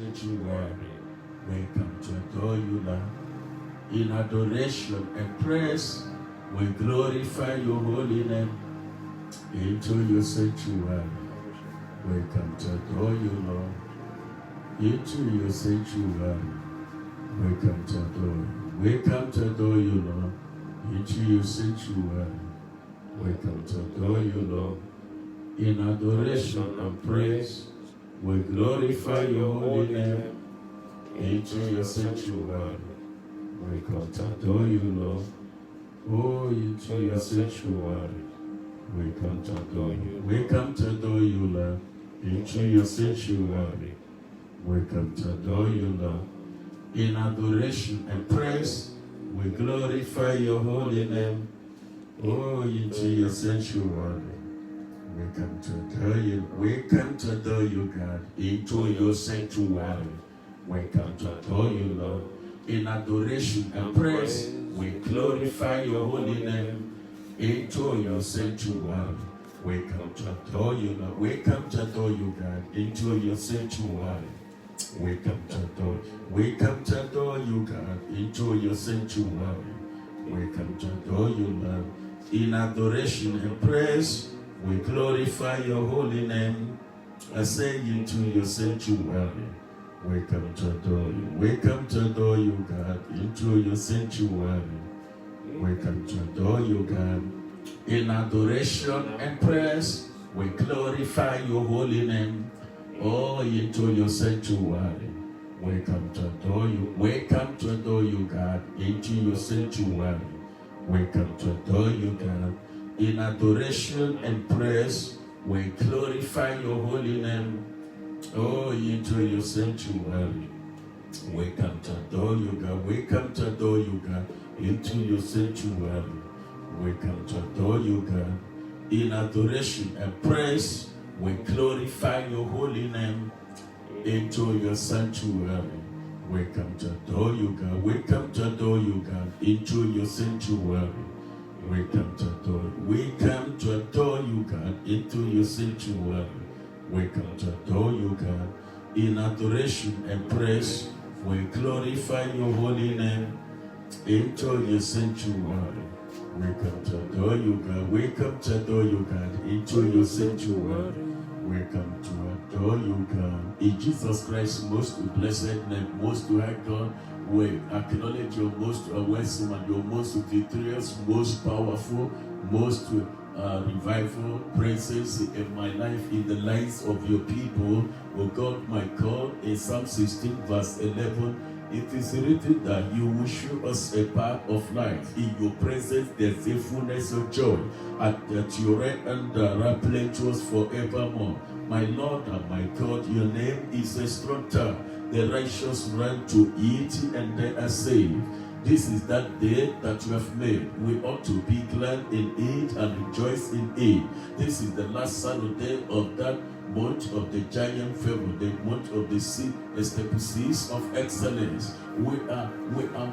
sanctuary. We come to adore you, Lord. In adoration and praise, we glorify your holy name. Into your sanctuary, we come to adore you, Lord. Into your sanctuary, we come to adore you. We come to adore you, Lord. Into your sanctuary, we come to adore you, Lord. In adoration and praise, we glorify your holy name. Into your sanctuary, we come to adore you, Lord. Oh, into your sanctuary, we come to adore you. We come to adore you, Lord. Into your sanctuary, we come to adore you, Lord. In adoration and praise, we glorify your holy name. Oh, into your sanctuary, we come to adore you. We come to adore you, God. Into your sanctuary, we come to adore you, Lord. In adoration and praise, we glorify your holy name. Into your sanctuary, we come to adore you, Lord. We come to adore you, God. Into your sanctuary, we come to adore you. We come to adore you, God. Into your sanctuary, we come to adore you, Lord. In adoration and praise, we glorify your holy name. I say into your sanctuary, we come to adore you. We come to adore you, God. Into your sanctuary, we come to adore you, God. In adoration and praise, we glorify your holy name. Oh, into your sanctuary, we come to adore you. We come to adore you, God. Into your sanctuary, we come to adore you, God. In adoration and praise, we glorify your holy name. Oh, into your sanctuary, we come to adore you, God. We come to adore you, God. Into your sanctuary, we come to adore you, God. In adoration and praise, we glorify your holy name. Into your sanctuary, we come to adore you, God. We come to adore you, God. Into your sanctuary, we come to adore you. We come to adore you, God. Into your sanctuary, we come to adore you, God. In adoration and praise, we glorify your holy name. Into your sanctuary, we come to adore you, God. We come to adore you, God. Into your sanctuary, we come to adore you, God. In Jesus Christ's most blessed name, most high God, we acknowledge your most awesome and your most victorious, most powerful, most revival presence in my life, in the lives of your people. Oh God, my God, in Psalm 16 verse 11, it is written that you will show us a path of life. In your presence there's a fullness of joy. At your right hand there are pleasures forevermore. My Lord and my God, your name is a strong tower. The righteous run to it and they are saved. This is that day that you have made. We ought to be glad in it and rejoice in it. This is the last Saturday of that month of the giant favor, the month of the seas of excellence. We are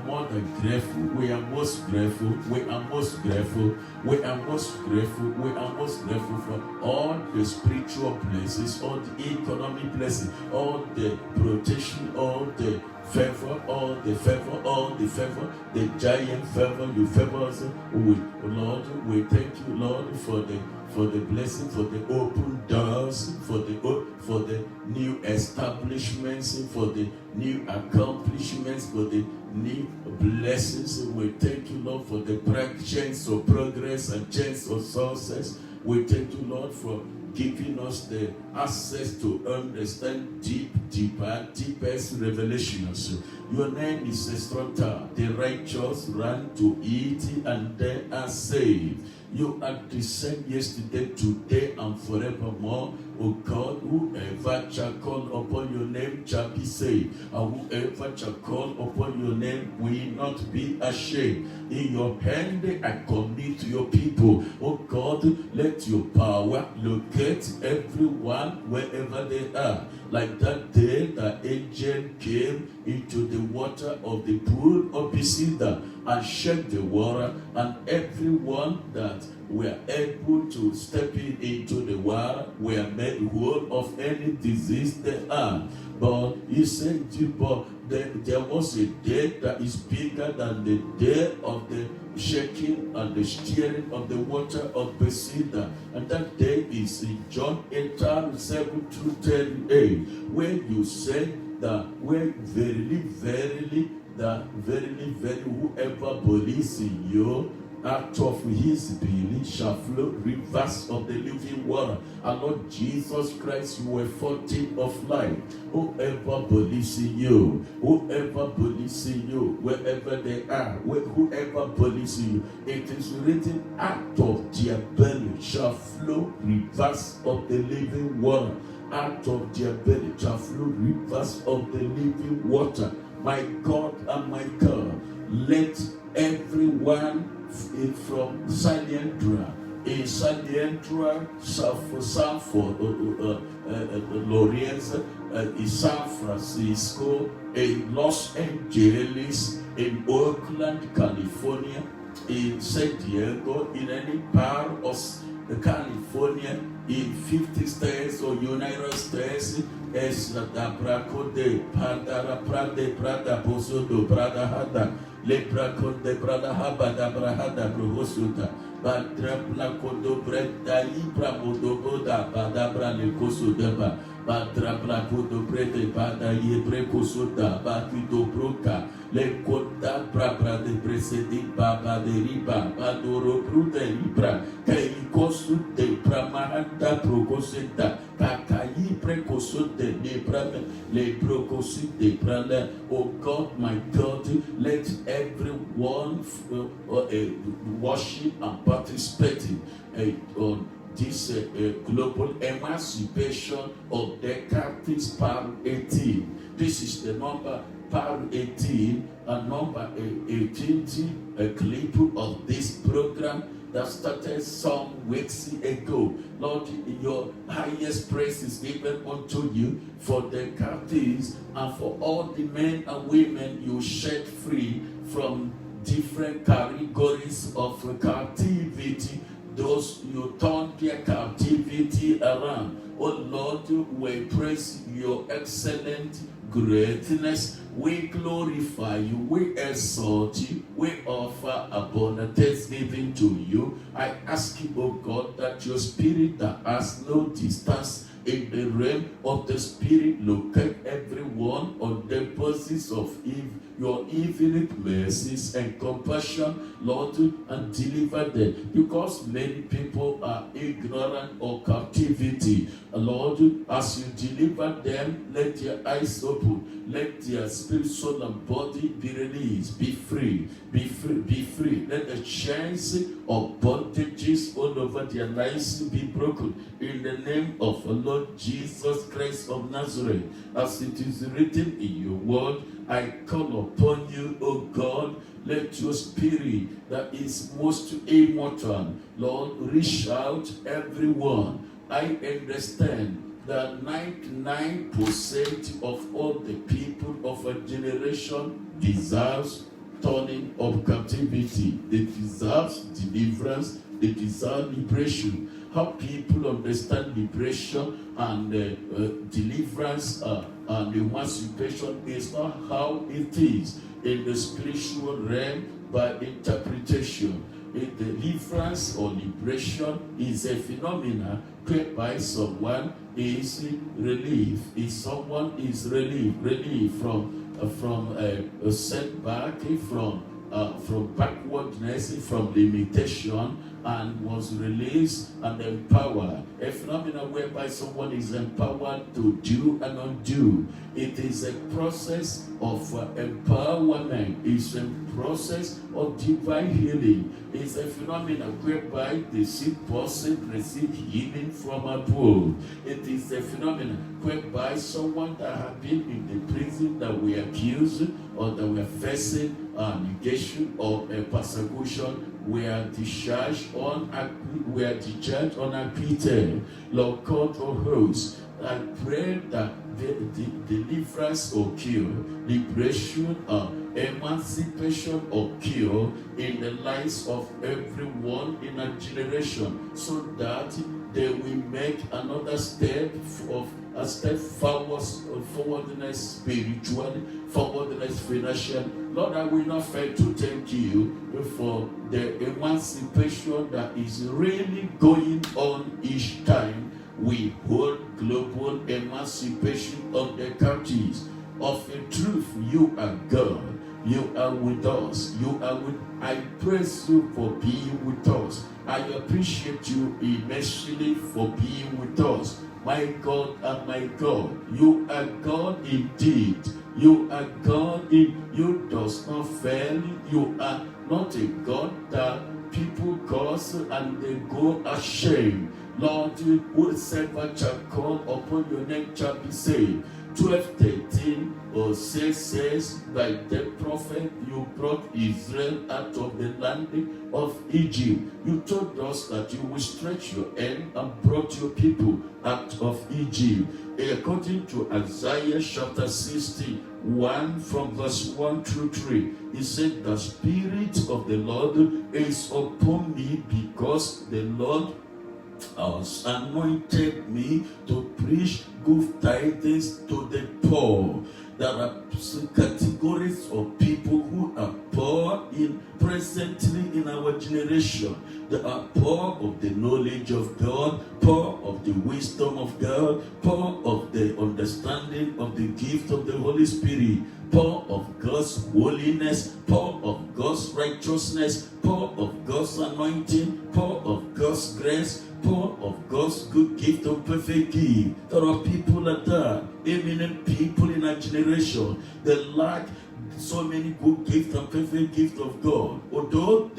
more than grateful. We are most grateful. We are most grateful. We are most grateful. We are most grateful for all the spiritual blessings, all the economic blessings, all the protection, all the favor, all the favor, all the favor, the giant favor you favor us with. Lord, we thank you, Lord, for the blessing, for the open doors, for the new establishments, for the new accomplishments, for the new blessings. We thank you, Lord, for the chance of progress and chance of success. We thank you, Lord, for giving us the access to understand deepest revelations. Your name is a strong tower. The righteous run to it and they are saved. You are the same yesterday, today, and forevermore. O God, whoever shall call upon your name shall be saved. And whoever shall call upon your name will not be ashamed. In your hand I commit your people. O God, let your power locate everyone wherever they are. Like that day the angel came into the water of the pool of Bethesda and shake the water, and everyone that were able to step into the water were made whole of any disease they had. But he said, but there was a day that is bigger than the day of the shaking and the stirring of the water of Bethesda. And that day is in John 8:7-38, where you say that where verily, verily, that verily, verily, whoever believes in you, out of his belly shall flow rivers of the living water. And Lord Jesus Christ, you were fountain of life. Whoever believes in you, whoever believes in you, wherever they are, whoever believes in you, it is written, out of their belly shall flow rivers of the living water. Out of their belly shall flow rivers of the living water. My God and my God, let everyone from Salientra, Sanford, Lorenzo, San Francisco, in Los Angeles, in Oakland, California, in San Diego, in any part of California, in 50 states or United States, es la braco de Pandara Prade Prada Boso do Prada Hada, Lepra Conde Prada Habada Brahada Bruhosuta, Badra Placodo Breda Ibra Modoboda, Badabra Lecoso Deba, Badra Placodo Brede Bada Yebrecosuda, Bakido Broca, Lecota Brabra de Presedi Baba de Riba, Badoro Brude Libra, Kaikosu de Pramahanda Procoseta, Kakayi Precoso de Lebrame, Leprocosi de Prale. Oh God, my God, let everyone worship and participate on this global emancipation of the captives, part 18. This is the number, part 18, and number 18, a clip of this program that started some weeks ago. Lord, your highest praise is given unto you for the captives and for all the men and women you set free from different categories of captivity. Those you turn their captivity around. Oh Lord, we praise your excellent greatness. We glorify you, we exalt you, we offer abundant thanksgiving to you. I ask you, oh God, that your spirit that has no distance in the realm of the spirit, locate everyone on the basis of your infinite mercies and compassion, Lord, and deliver them, because many people are ignorant of captivity. Lord, as you deliver them, let their eyes open, let their spirit, soul, and body be released, be free, be free, be free. Let the chains of bondages all over their lives be broken in the name of the Lord Jesus Christ of Nazareth. As it is written in your word, I call upon you, O God. Let your spirit that is most immortal, Lord, reach out everyone. I understand that 99% of all the people of a generation deserves turning of captivity. They deserve deliverance. They deserve liberation. How people understand liberation and deliverance and emancipation is not how it is in the spiritual realm by interpretation. Deliverance or liberation is a phenomenon whereby someone is relieved. If someone is relieved from a setback, from backwardness, from limitation, and was released and empowered. A phenomenon whereby someone is empowered to do and undo. It is a process of empowerment. It's a process of divine healing. It's a phenomenon whereby the sick person receives healing from above. It is a phenomenon whereby someone that had been in the prison that we accused or that were facing negation or persecution were discharged unacquitted. Lord God of hosts, I pray that deliverance occur, liberation, emancipation occur in the lives of everyone in a generation, so that they will make another step forwardness spiritually, forwardness financially. Lord, I will not fail to thank you for the emancipation that is really going on each time we hold global emancipation of the countries. Of a truth, you are God. You are with us. I praise you for being with us. I appreciate you immensely for being with us. My God and my God, you are God indeed. You are God you does not fail. You are not a God that people curse and they go ashamed. Lord, whosoever shall call upon your name shall be saved. 12:13 says, by the prophet you brought Israel out of the land of Egypt. You told us that you will stretch your hand and brought your people out of Egypt. According to Isaiah chapter 61 from verse 1 through 3, he said, the Spirit of the Lord is upon me, because the Lord has anointed me to preach good tidings to the poor. There are categories of people who are poor presently in our generation. They are poor of the knowledge of God, poor of the wisdom of God, poor of the understanding of the gift of the Holy Spirit, poor of God's holiness, poor of God's righteousness, poor of God's anointing, poor of God's grace, poor of God's good gift of perfect gift. There are people like that, eminent people in our generation. They lack so many good gifts and perfect gift of God. Although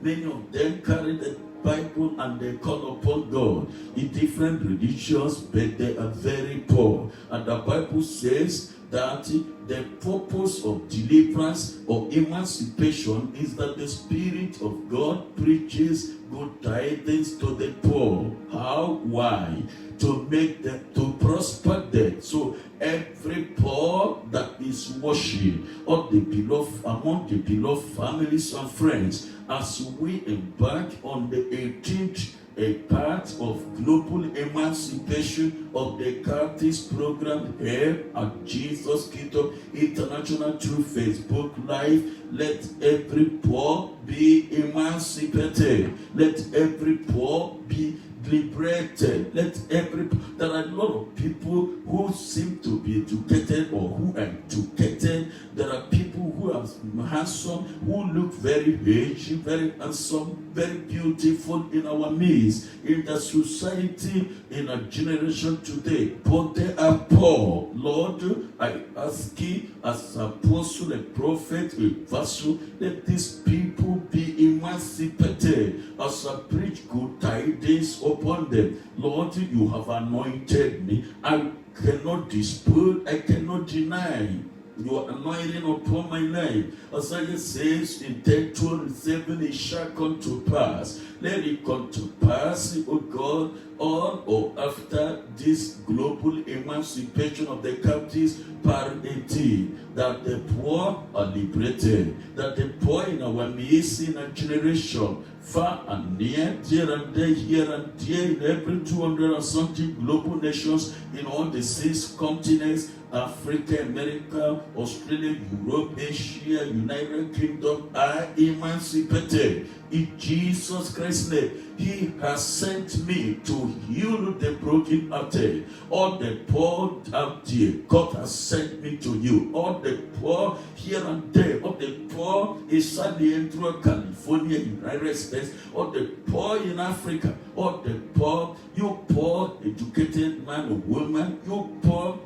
many of them carry the Bible and they call upon God in different religions, but they are very poor. And the Bible says that the purpose of deliverance or emancipation is that the Spirit of God preaches good tidings to the poor. How? Why? To make them, to prosper them. So every poor that is worshiped of the beloved, among the beloved families and friends, as we embark on the 18th a part of global emancipation of the captives program here at Jesus Kingdom International through Facebook Live. Let every poor be emancipated. Let every poor be liberated. There are a lot of people who seem to be educated or who are educated. There are people who are handsome, who look very rich, very handsome, very beautiful in our midst, in the society, in our generation today. But they are poor. Lord, I ask you as apostle, a prophet, a vessel, let these people be emancipated as I preach good tidings upon them. Lord, you have anointed me. I cannot dispute, I cannot deny your anointing upon my life. Isaiah says in 10:27, it shall come to pass. Let it come to pass, O God, on or after this global emancipation of the captives, part 18, that the poor are liberated, that the poor in our midst, in a generation, far and near, dear and there, here and there, in every 200 and something global nations, in all the 6 continents, Africa, America, Australia, Europe, Asia, United Kingdom, are emancipated. In Jesus Christ's name, He has sent me to heal the broken-hearted. All the poor out there, God has sent me to you. All the poor here and there, all the poor in San Diego, California, United States, all the poor in Africa, all the poor, you poor educated man or woman, you poor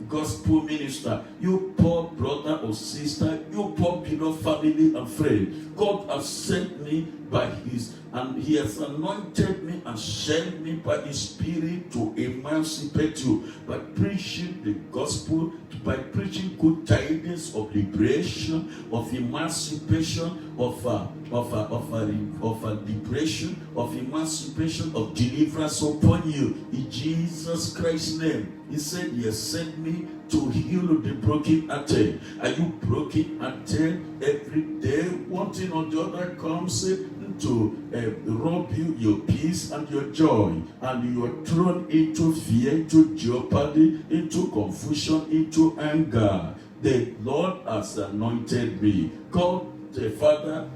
gospel minister, you poor brother or sister, you poor beloved family and friend. God has sent me by His, and He has anointed me and sent me by His Spirit to emancipate you by preaching the gospel, by preaching good tidings of liberation, of emancipation, of liberation, of emancipation, of deliverance upon you. In Jesus Christ's name. He said, He has sent me to heal the broken-hearted. Are you broken-hearted every day? One thing or the other comes to rob you your peace and your joy, and you are thrown into fear, into jeopardy, into confusion, into anger. The Lord has anointed me. God the Father,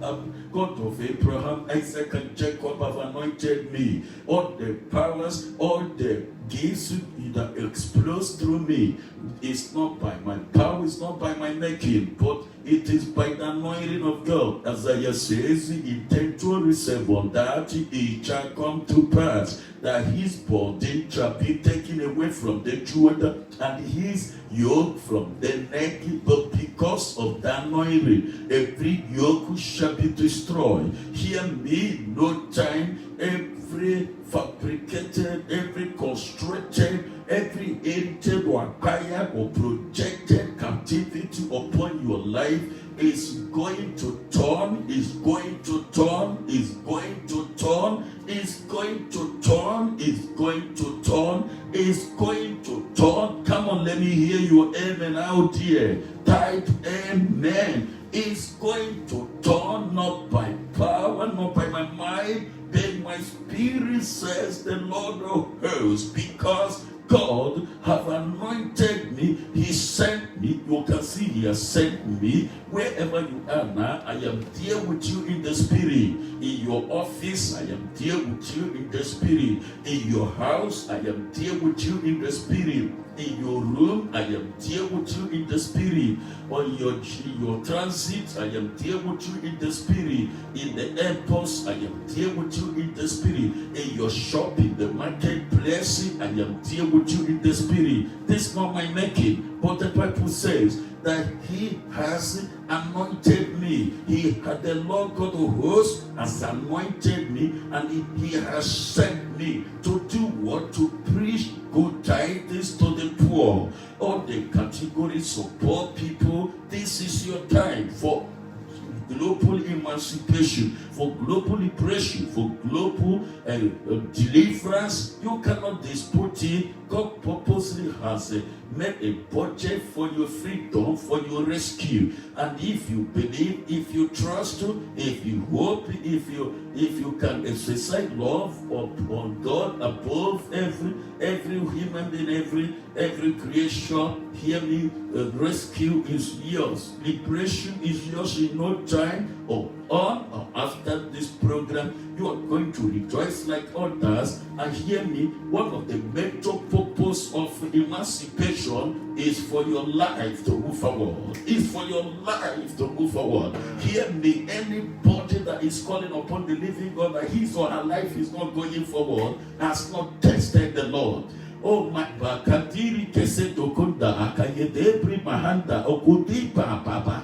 God of Abraham, Isaac, and Jacob have anointed me. All the powers, all the gifts that explodes through me, it's not by my power, it's not by my making, but it is by the anointing of God. Isaiah says in 10:27 that it shall come to pass that his burden shall be taken away from the shoulder and his yoke from the neck, but because of the anointing, every yoke shall be destroyed. Hear me, no time, every fabricated, every constructed, every edited or acquired or projected captivity upon your life is going to turn, is going to turn, is going to turn, is going to turn, is going to turn, is going to turn. Come on, let me hear your amen out here. Type amen. It's going to turn, not by power, not by my mind, but my spirit, says the Lord of hosts, because God have anointed me. He sent me. You can see He has sent me. Wherever you are now, I am there with you in the spirit. In your office, I am there with you in the spirit. In your house, I am there with you in the spirit. In your room, I am there with you in the spirit. On your transit, I am there with you in the spirit. In the airports, I am there with you in the spirit. In your shop, in the marketplace, I am there with you in the spirit. This is not my making, but the Bible says that He has anointed me. The Lord God of hosts has anointed me, and He has sent me to do what? To preach good tidings to the poor. All the categories of poor people, this is your time for global emancipation, for global liberation, for global deliverance. You cannot dispute it. God purposely has made a budget for your freedom, for your rescue. And if you believe, if you trust, if you hope, if you can exercise love on God above every human being, every creation, hear me, rescue is yours. Liberation is yours in no time, or on or after this program. You are going to rejoice like others. And hear me, one of the major purpose of emancipation is for your life to move forward. It's for your life to move forward. Hear me, anybody that is calling upon the living God that his or her life is not going forward has not tested the Lord. Oh my bakadiri keseto kunda akayedebri mahanda okudiba baba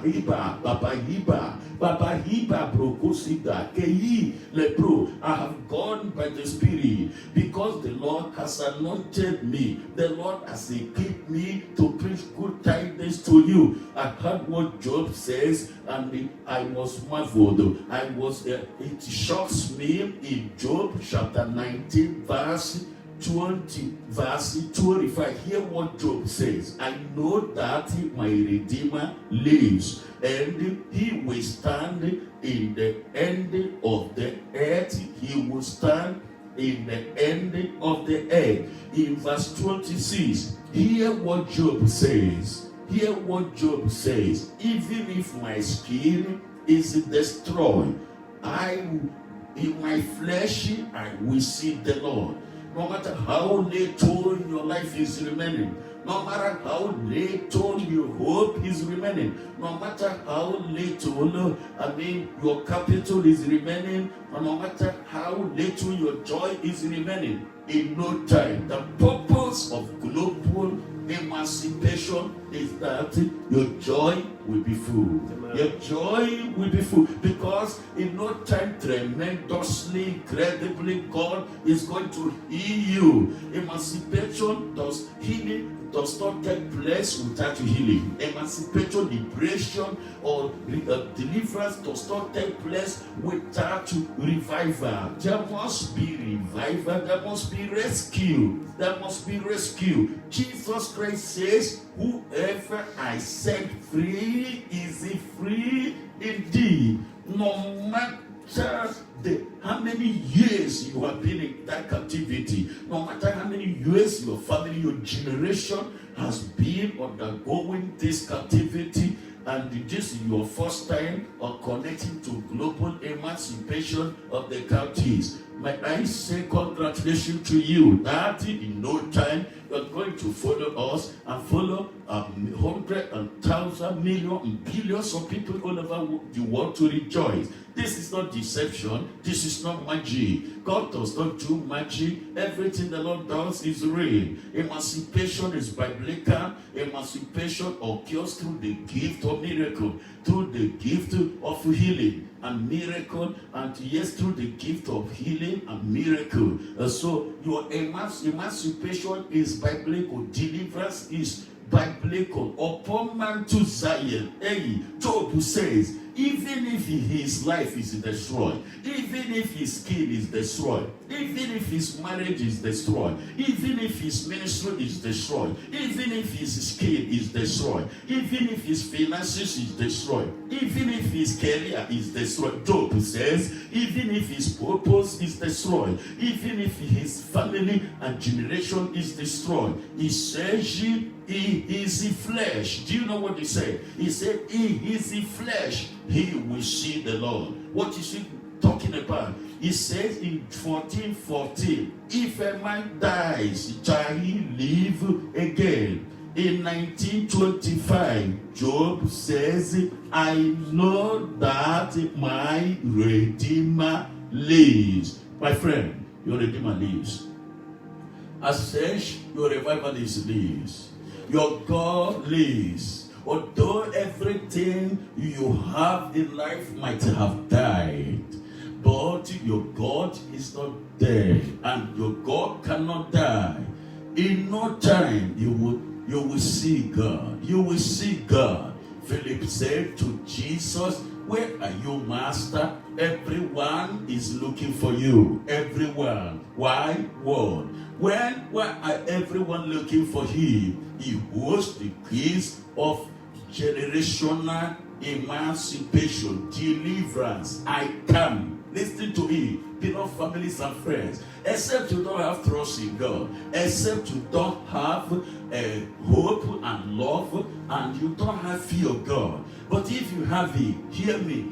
hiba brokosida keyi lepro. I have gone by the Spirit because the Lord has anointed me. The Lord has equipped me to preach good tidings to you. I heard what Job says, and I was marveled. It shocks me in Job chapter 19 verse 20, verse 25. Hear what Job says. I know that my Redeemer lives, and He will stand in the end of the earth. He will stand in the end of the earth. In verse 26, hear what Job says. Hear what Job says. Even if my skin is destroyed, in my flesh I will see the Lord. No matter how little your life is remaining, no matter how little your hope is remaining, no matter how little, your capital is remaining, no matter how little your joy is remaining, in no time, the purpose of global emancipation is that your joy will be full. Your joy will be full, because in no time, tremendously, incredibly, God is going to heal you. Emancipation does healing does not take place without healing. Emancipation, liberation, or deliverance does not take place without revival. There must be revival. There must be rescue. There must be rescue. Jesus Christ says, whoever I set free is free indeed. No matter how many years you have been in that captivity, no matter how many years your family, your generation has been undergoing this captivity, and this is your first time of connecting to global emancipation of the captives, may I say congratulations to you that in no time you're going to follow us and follow 100 and 1,000 million and billions of people all over the world to rejoice. This is not deception. This is not magic. God does not do magic. Everything the Lord does is real. Emancipation is biblical. Emancipation occurs through the gift of miracle, through the gift of healing and miracle, and yes, through the gift of healing and miracle. So your emancipation is biblical. Deliverance is biblical. Upon Mount Zion, Job says, even if his life is destroyed, even if his skin is destroyed, even if his marriage is destroyed, even if his ministry is destroyed, even if his skin is destroyed, even if his finances is destroyed, even if his career is destroyed, Job says, even if his purpose is destroyed, even if his family and generation is destroyed, he says, he is the flesh. Do you know what he said? He said, he is the flesh. He will see the Lord. What is he talking about? He says in 14:14, if a man dies, shall he live again? In 1925, Job says, I know that my Redeemer lives. My friend, your Redeemer lives. As such, your revivalist lives. Your God lives. Although everything you have in life might have died, but your God is not dead, and your God cannot die. In no time you will see God. You will see God. Philip said to Jesus, where are you, Master? Everyone is looking for you. Everyone. Why? What? Why are everyone looking for him? He holds the keys of generational emancipation, deliverance. I come. Listen to me, beloved families and friends. Except you don't have trust in God, except you don't have hope and love, and you don't have fear of God. But if you have it, hear me,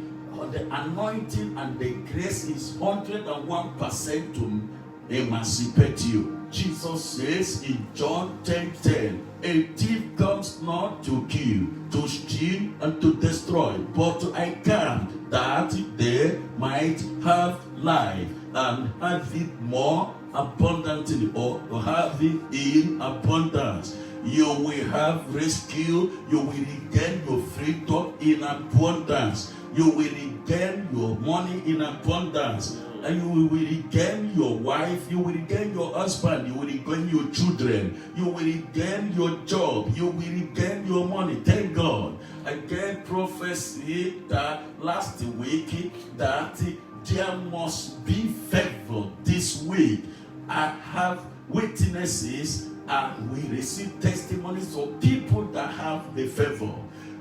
the anointing and the grace is 101% to emancipate you. Jesus says in John 10:10, a thief comes not to kill, to steal, and to destroy, but I come that they might have life and have it more abundantly, or have it in abundance. You will have rescue. You will regain your freedom in abundance. You will regain your money in abundance. And you will regain your wife, you will regain your husband, you will regain your children, you will regain your job, you will regain your money. Thank God. I get prophecy that last week that there must be favor this week. I have witnesses and we receive testimonies of people that have the favor.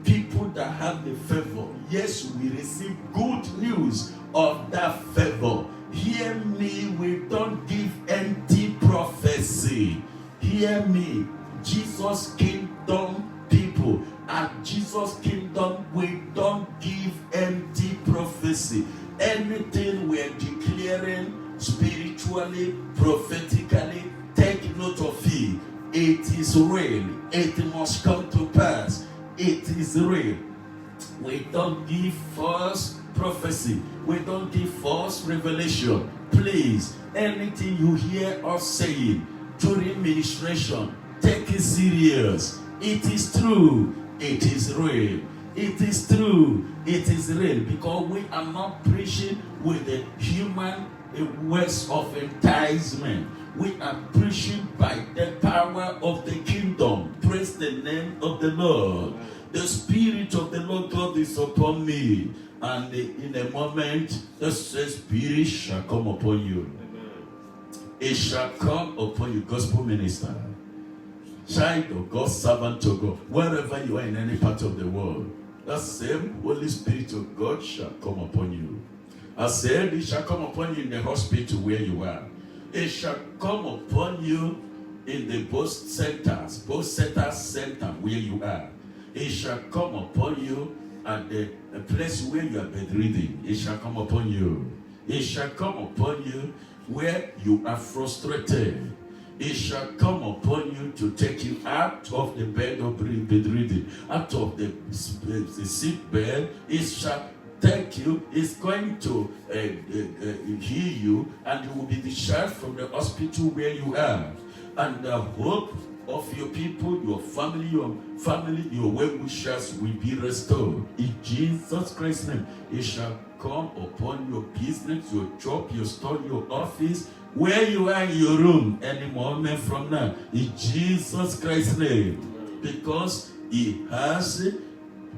People that have the favor. Yes, we receive good news of that favor. Hear me, we don't give empty prophecy. Hear me, Jesus' kingdom people, at Jesus' kingdom, we don't give empty prophecy. Anything we're declaring spiritually, prophetically, take note of it. It is real. It must come to pass. It is real. We don't give false prophecy. We don't give false revelation. Please, anything you hear us saying during ministration, take it serious. It is true. It is real. It is true. It is real. Because we are not preaching with the human words of enticement. We are preaching by the power of the kingdom. Praise the name of the Lord. The Spirit of the Lord God is upon me. And in a moment, the Spirit shall come upon you. It shall come upon you, gospel minister, child of God, servant of God, wherever you are in any part of the world. The same Holy Spirit of God shall come upon you. I said, it shall come upon you in the hospital where you are. It shall come upon you in the both centers center where you are. It shall come upon you at the place where you are bedridden. It shall come upon you. It shall come upon you where you are frustrated. It shall come upon you to take you out of the bed of bedridden, out of the sick bed. It shall take you, it's going to heal you, and you will be discharged from the hospital where you are. And the hope of your people, your family, your well-wishers will be restored. In Jesus Christ's name, it shall come upon your business, your job, your store, your office, where you are in your room, any moment from now. In Jesus Christ's name. Because He has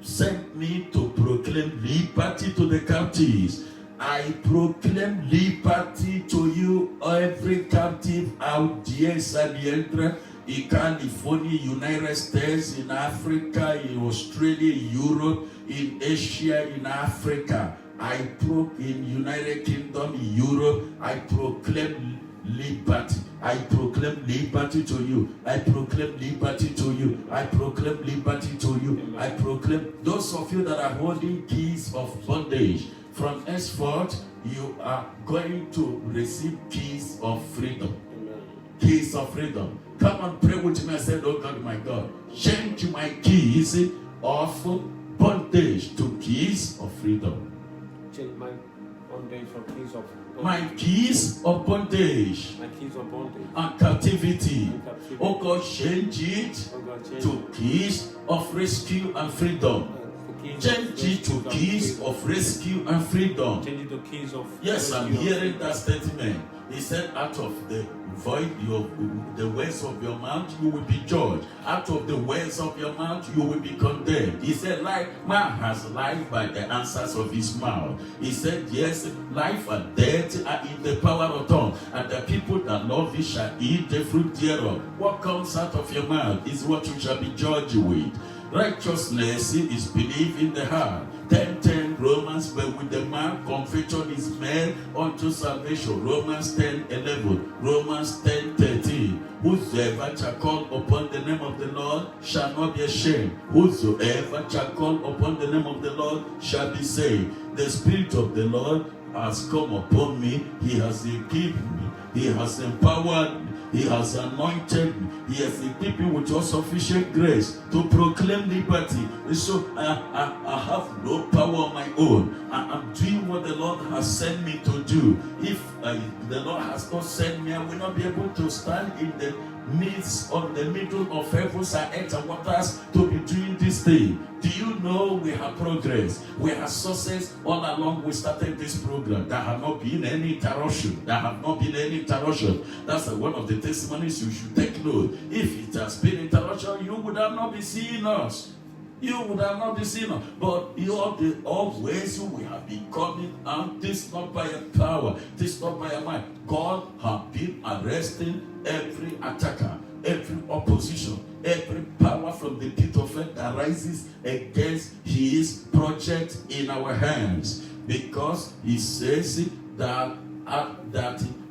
sent me to proclaim liberty to the captives. I proclaim liberty to you, every captive out there, Sadientra, in California, United States, in Africa, in Australia, in Europe, in Asia, in Africa. In United Kingdom, in Europe, I proclaim liberty. I proclaim liberty to you. I proclaim liberty to you. I proclaim liberty to you. I proclaim those of you that are holding keys of bondage. From henceforth, you are going to receive keys of freedom. Keys of freedom. Come and pray with me and say, oh God, my God, change my keys of bondage to keys of freedom. Change my bondage from keys of bondage. My keys of bondage. My keys of bondage. And captivity. Oh God, change it to keys of rescue and freedom. Change it to keys of rescue and freedom. Change it to keys of yes, I'm hearing that statement. He said, out of the void, the words of your mouth, you will be judged. Out of the words of your mouth, you will be condemned. He said, man has life by the answers of his mouth. He said, yes, life and death are in the power of tongue, and the people that love it shall eat the fruit thereof. What comes out of your mouth is what you shall be judged with. Righteousness is believed in the heart. 10:10 Romans, but with the mouth confession is made unto salvation. Romans 10:11. Romans 10:13. Whosoever shall call upon the name of the Lord shall not be ashamed. Whosoever shall call upon the name of the Lord shall be saved. The Spirit of the Lord has come upon me. He has equipped me. He has empowered me. He has anointed me. He has equipped me with all sufficient grace to proclaim liberty. And so I have no power on my own. I'm doing what the Lord has sent me to do. If the Lord has not sent me, I will not be able to stand in the midst of the middle of heavens and earth and waters to be doing this thing. Do you know we have progress? We have success all along. We started this program. There have not been any interruption. That's one of the testimonies you should take note. If it has been interruption, you would have not been seeing us. But always we have been coming out. This not by your power, this not by your mind. God has been arresting every attacker, every opposition, every power from the pit of hell that rises against his project in our hands. Because he says that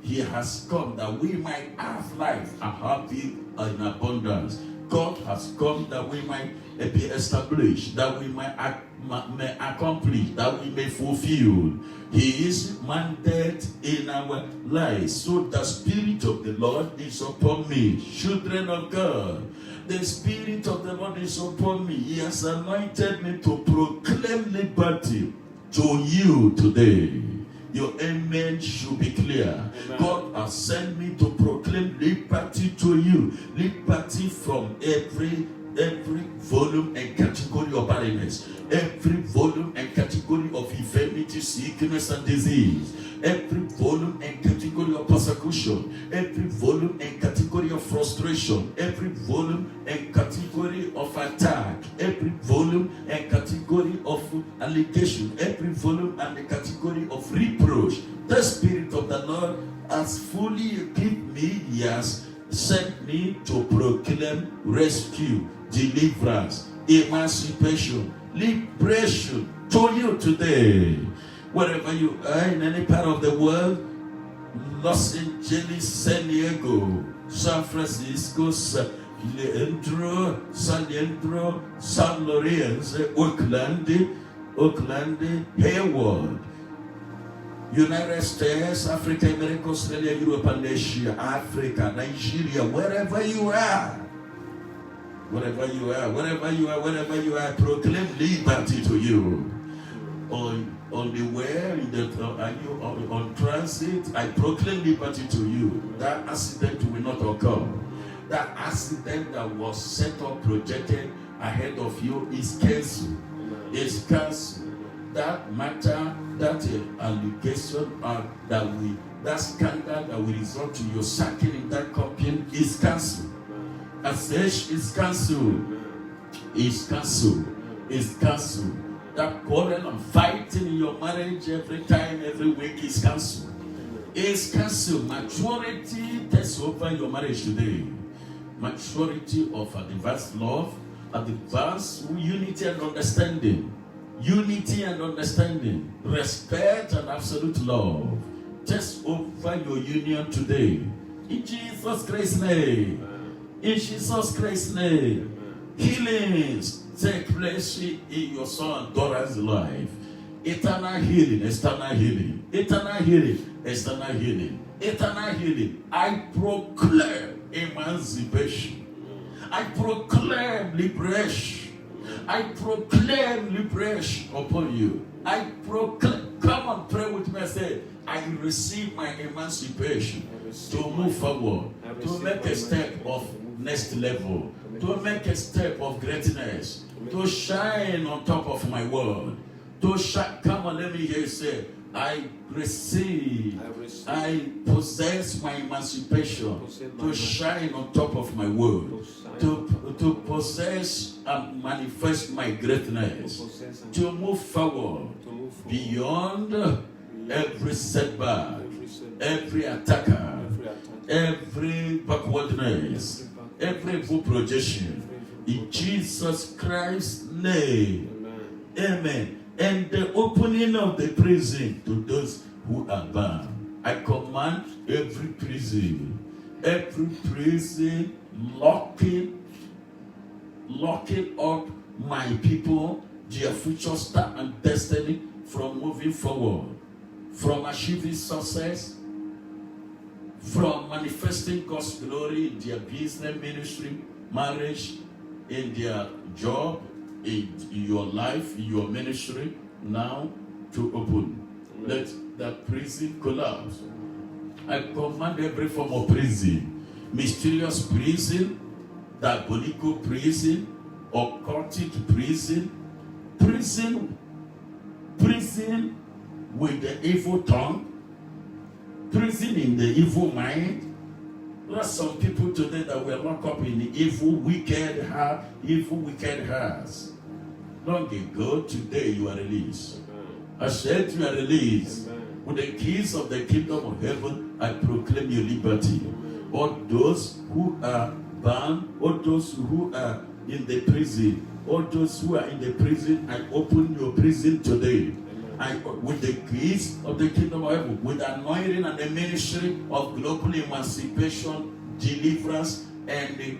he has come that we might have life and have it in abundance. God has come that we might be established, that we may accomplish, that we may fulfill his mandate in our lives. So the Spirit of the Lord is upon me, children of God. The Spirit of the Lord is upon me. He has anointed me to proclaim liberty to you today. Your amen should be clear. Amen. God has sent me to proclaim liberty to you. Liberty from every volume and category of barrenness. Every volume and category of infirmity, sickness, and disease. Every volume and and category of allegation, every volume and the category of reproach. The Spirit of the Lord has fully equipped me. He has sent me to proclaim rescue, deliverance, emancipation, liberation to you today. Wherever you are in any part of the world, Los Angeles, San Diego, San Francisco, San Leandro, San Lorenzo, Oakland, Hayward, United States, Africa, America, Australia, Europe, and Asia, Africa, Nigeria, wherever you are, I proclaim liberty to you. On the way, are you on transit? I proclaim liberty to you. That accident will not occur. That accident that was set up, projected ahead of you is cancelled. It's cancelled. That matter, that allegation, that scandal that will result to your sacking in that company is cancelled. Access is cancelled. It's cancelled. It's cancelled. That quarrel and fighting in your marriage every time, every week is cancelled. It's cancelled. Maturity takes over your marriage today. Maturity of advanced love, advanced unity and understanding. Unity and understanding. Respect and absolute love takes over your union today. In Jesus Christ's name. In Jesus Christ's name. Healings take place in your son Dora's life. Eternal healing, external healing. Eternal healing, external healing. Eternal healing. I proclaim emancipation. I proclaim liberation. I proclaim liberation upon you. I proclaim. Come and pray with me and say, I receive my emancipation to move forward, to make a step of next level, to make a step of greatness, to shine on top of my world, to shine. Come on, let me hear you say, I receive, I possess my emancipation to shine on top of my world, to possess and manifest my greatness, to move forward beyond every setback, every attacker, every backwardness, every evil projection. In Jesus Christ's name. Amen. And the opening of the prison to those who are bound. I command every prison locking up my people, their future star and destiny from moving forward, from achieving success, from manifesting God's glory in their business, ministry, marriage, in their job, in your life, in your ministry, now to open. Let that prison collapse. I command every form of prison, mysterious prison, diabolical prison, occultic prison, prison with the evil tongue, prison in the evil mind. There are some people today that were locked up in the evil, wicked hearts. Long ago, today you are released. I said you are released. With the keys of the kingdom of heaven, I proclaim your liberty. All those who are bound, all those who are in the prison, all those who are in the prison, I open your prison today. With the keys of the kingdom of heaven, with the anointing and the ministry of global emancipation, deliverance, and the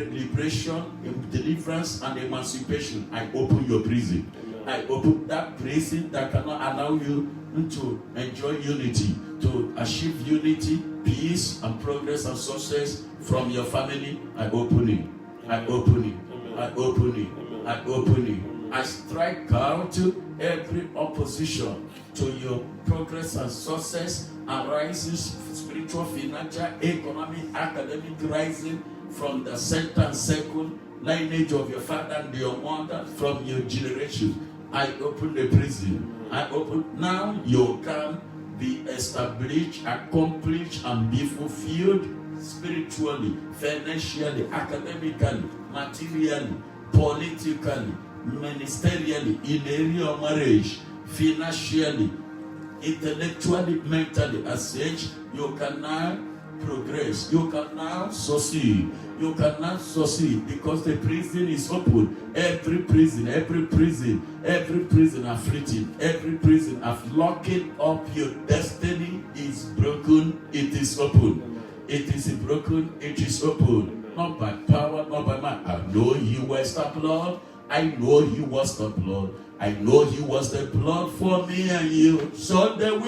liberation, deliverance and emancipation, I open your prison. I open that prison that cannot allow you to enjoy unity, to achieve unity, peace, and progress and success from your family. I open it. I open it. I open it. I open it. I strike out every opposition to your progress and success, arising spiritual, financial, economic, academic, rising from the center and second lineage of your father and your mother, from your generation. I open the prison. I open. Now you can be established, accomplished, and be fulfilled spiritually, financially, academically, materially, politically, ministerially, in the area of marriage, financially, intellectually, mentally, as age, you can now progress. You can now succeed. You can now succeed because the prison is open. Every prison afflicting, every prison locking up your destiny is broken. It is open. It is broken. It is open. Not by power, not by might. I know He was the blood. I know He was the blood. I know He was the blood for me and you. So that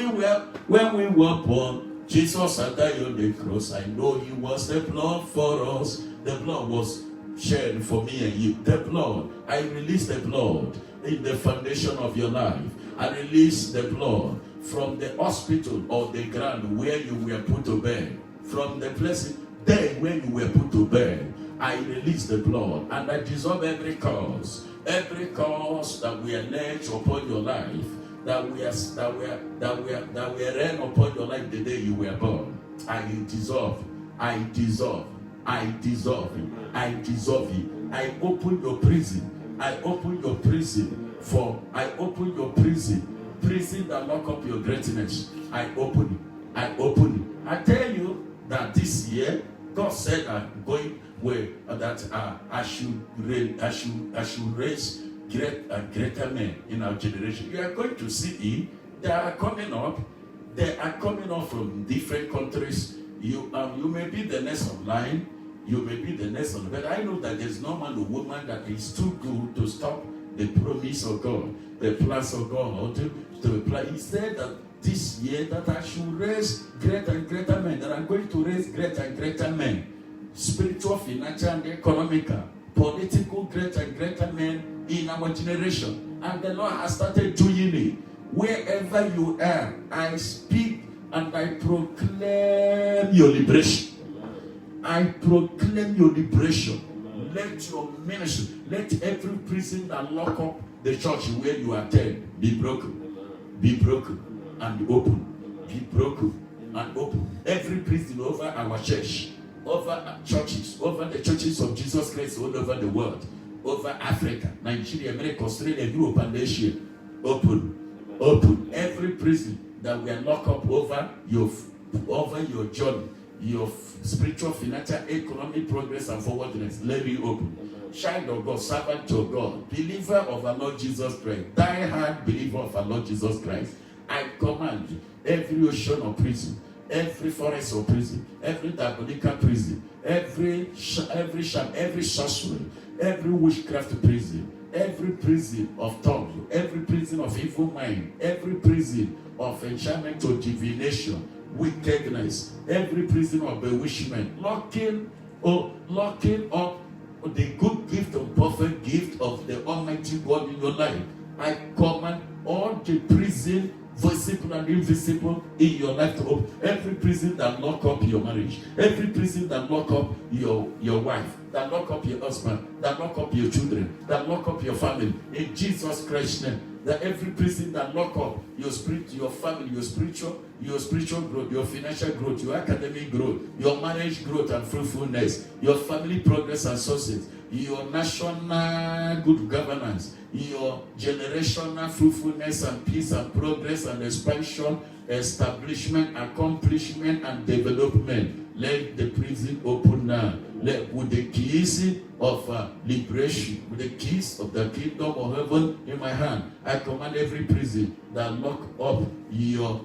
when we were born, Jesus had died on the cross. I know He was the blood for us. The blood was shed for me and you. The blood. I release the blood in the foundation of your life. I release the blood from the hospital or the ground where you were put to bed. From the place there where you were put to bed. I release the blood and I dissolve every cause that we allege upon your life, that we ran upon your life the day you were born. I dissolve it. I open your prison. I open your prison that lock up your greatness. I open it. I tell you that this year God said I'm going where I should raise greater men in our generation. You are going to see it. They are coming up from different countries. You may be the next online. You may be the next one. But I know that there's no man or woman that is too good to stop the promise of God, the plans of God to apply. He said that this year that I should raise greater and greater men, that I'm going to raise greater and greater men, spiritual, financial, and economical, political, greater and greater men in our generation. And the Lord has started doing it. Wherever you are, I speak and I proclaim your liberation. I proclaim your liberation. Let your ministry, let every prison that lock up the church where you attend be broken. Be broken and open. Be broken and open. Every prison over our church, over our churches, over the churches of Jesus Christ all over the world, over Africa, Nigeria, America, Australia, Europe, and Asia. Open. Open. Every prison that we are locked up over your journey, your spiritual, financial, economic progress and forwardness, let it open. Child of God, servant of God, believer of our Lord Jesus Christ, die-hard believer of our Lord Jesus Christ, I command every ocean of prison, every forest of prison, every diabolical prison, every sorcery, every witchcraft prison, every prison of tongue, every prison of evil mind, every prison of enchantment or divination, wickedness, every prison of bewitchment, locking up the good gift and perfect gift of the Almighty God in your life. I command all the prison, visible and invisible, in your life to open. Every prison that lock up your marriage, every prison that lock up your wife, that lock up your husband, that lock up your children, that lock up your family, in Jesus Christ's name. That every prison that lock up your spirit, your family, your spiritual growth, your financial growth, your academic growth, your marriage growth and fruitfulness, your family progress and success, your national good governance, your generational fruitfulness and peace and progress and expansion, establishment, accomplishment and development. Let the prison open now. With the keys of liberation, with the keys of the kingdom of heaven in my hand, I command every prison that lock up your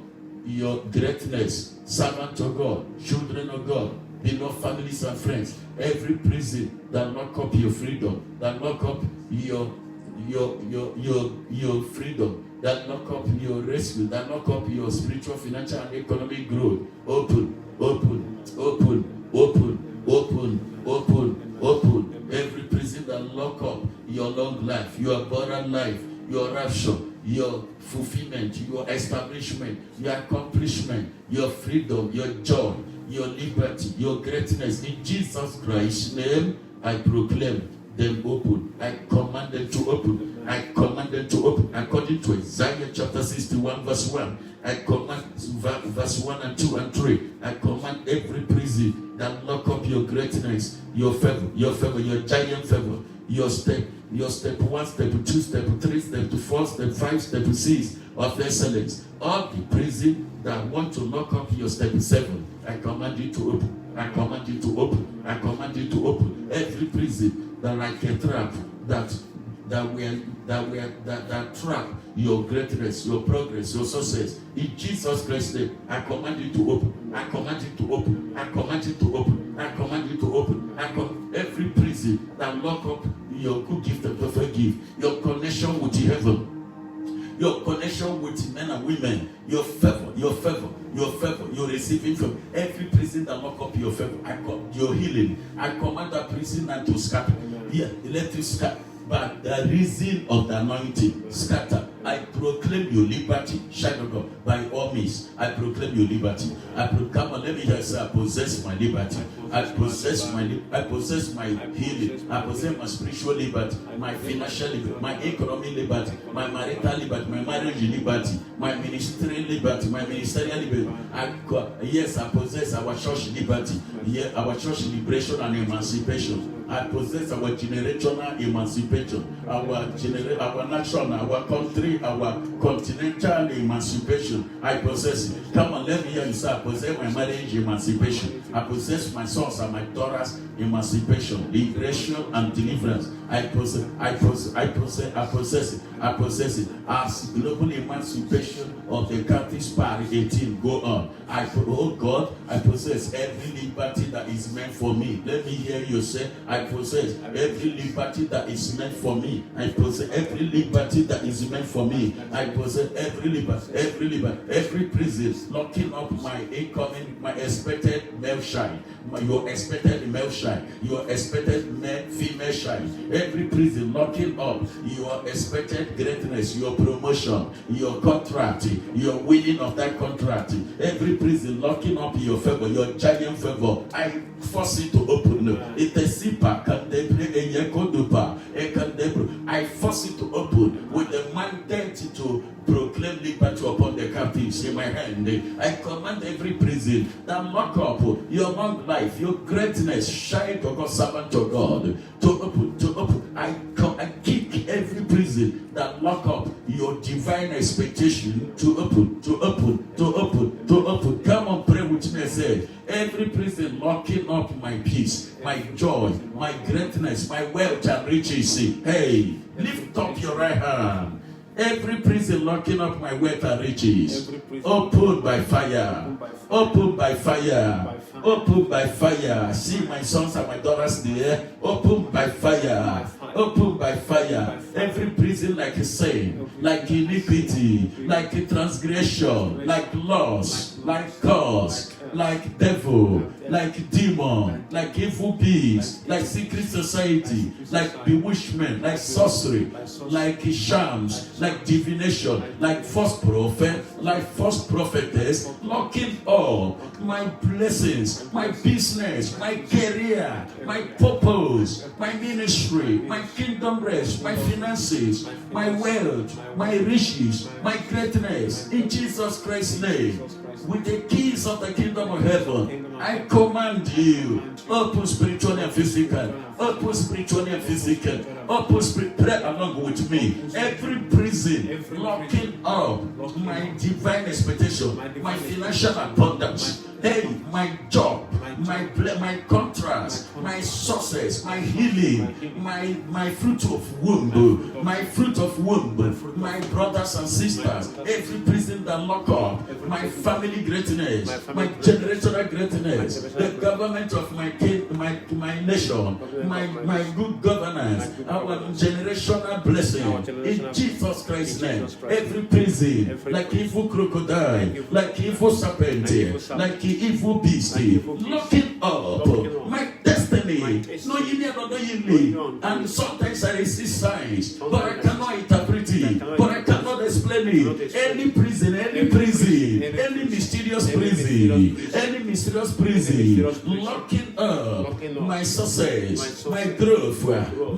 greatness, servant of God, children of God, beloved families and friends, every prison that lock up your freedom, that lock up your freedom, that lock up your rescue, that lock up your spiritual, financial, and economic growth. Open, open, open, open, open, open, open. Every prison that lock up your long life, your abundant life, your rapture, your fulfillment, your establishment, your accomplishment, your freedom, your joy, your liberty, your greatness. In Jesus Christ's name, I proclaim them open. I command them to open. I command them to open. According to Isaiah chapter 61 verse 1. I command verse 1 and 2 and 3. I command every prison that lock up your greatness, your favor, your giant favor, your step 1, step 2, step 3, step 4, step 5, step 6 of excellence. All the prison that want to lock up your step 7, I command you to open. I command you to open. I command you to open. Every prison that like a trap that trap your greatness, your progress, your success. In Jesus Christ's name, I command you to open. I command you to open. I command you to open. I command you to open. Every prison that lock up your good gift and perfect gift, your connection with heaven, your connection with men and women, your favor, you're receiving from every prison that lock up your favor. Your healing. I command that prison not to scatter. Yeah, let it scatter. But the reason of the anointing, scatter. I proclaim your liberty, child of God. By all means, I proclaim your liberty. Come on, let me just say, I possess my liberty. I possess my healing. I possess my spiritual liberty, my financial liberty, my economic liberty, my marital liberty, my marriage liberty, my ministerial liberty, my ministerial liberty. I possess our church liberty, our church liberation and emancipation. I possess our generational emancipation, our national, our country, our continental emancipation. I possess it. Come on, let me hear you say, I possess my marriage emancipation. I possess my sons and my daughters emancipation, liberation and deliverance. I possess it. As global emancipation of the captives part 18 go on. Oh God, I possess every liberty that is meant for me. Let me hear you say, I possess every liberty that is meant for me. I possess every liberty that is meant for me. I possess every liberty, every prison locking up my incoming, my expected male shine, your expected male shine, your expected female shine. Every prison locking up your expected greatness, your promotion, your contract, your winning of that contract. Every prison locking up your favor, your giant favor. I force it to open. I force it to open with the mandate to proclaim liberty upon the captives in my hand. I command every prison that lock up your long life, your greatness, shine to God, servant of God, to open. I kick every prison that lock up your divine expectation to open. Come on, pray with me and say, every prison locking up my peace, my joy, my greatness, my wealth and riches. Hey, lift up your right hand. Every prison locking up my wealth and riches, open by fire, open by fire, open by fire. See my sons and my daughters there, open by fire, open by fire. Every prison like a sin, like iniquity, like a transgression, like loss, like curse, like devil, like demon, like evil beings, like secret society, like bewitchment, like sorcery, like shams, like divination, like false prophet, like false prophetess, locking all my blessings, my business, my career, my purpose, my ministry, my kingdom rest, my finances, my wealth, my riches, my greatness, in Jesus Christ's name. With the keys of the kingdom of heaven, I command you, open spiritually and physical, open spiritually and physical, open spirit, pray along with me. Every prison locking up my divine expectation, my financial abundance, hey, my job, my contracts, my success, my healing, my fruit of womb, my brothers and sisters, every prison that lock up my family greatness, my generational greatness, the government of my nation, my good governance, our generational blessing, in Jesus Christ's name. Every prison, like evil crocodile, like evil serpent, like evil beast, locking up my destiny. No, you need, and sometimes I receive signs, but I cannot interpret it, but I cannot explain it. Any prison, any mysterious prison, locking up my success, my growth,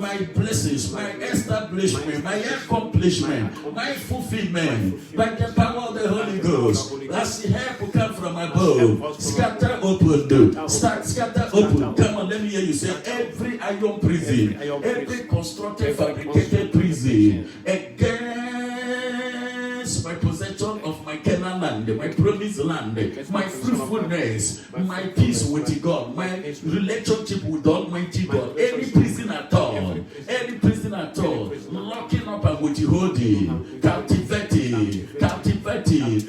my blessings, my establishment, my accomplishment, my fulfillment, by the power of the the Holy Ghost. As the help will come from above. Scatter open, dude. Scatter open. Come on, let me hear you say every iron prison, every constructed, fabricated prison against my possession of my Canaan land, my promised land, my fruitfulness, my peace with God, my relationship with Almighty God. Any prison at all, locking up and withholding, captivating,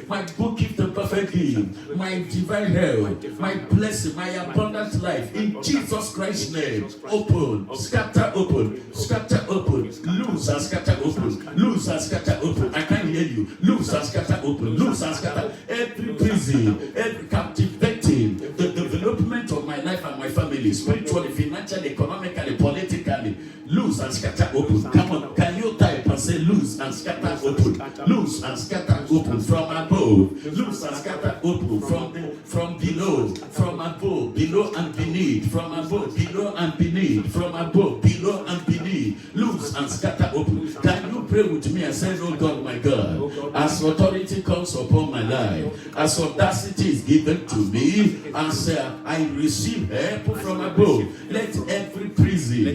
my good gift and perfect gift, my divine health, my blessing, my abundant life, in Jesus Christ's name, open, scatter open, loose and scatter open, loose and scatter open. I can't hear you. Loose and scatter open, loose and scatter every prison, every captivating the development of my life and my family, spiritually, financially, economically, politically. Loose and scatter open. Come on, can you type and say loose and scatter open? Loose and scatter open from above. Loose and scatter open from below, from above, below and beneath, from above, below and beneath, from above, below and beneath. Loose and scatter open. Can you pray with me and say, oh God, my God, as authority comes upon my life, as audacity is given to me, as I receive help from above, let every prison,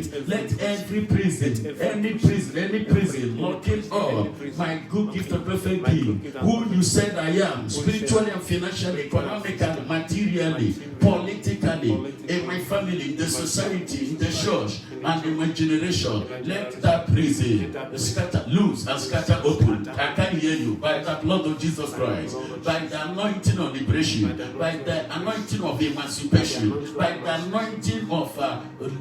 any prison, locking up my good gift of perfect gift, who you said I am, spiritually and financially, economically, materially, politically, in my family, in the society, in the church, and in my generation, let that prison scatter, loose and scatter open. I can hear you. By the blood of Jesus Christ, by the anointing of liberation, by the anointing of emancipation, by the anointing of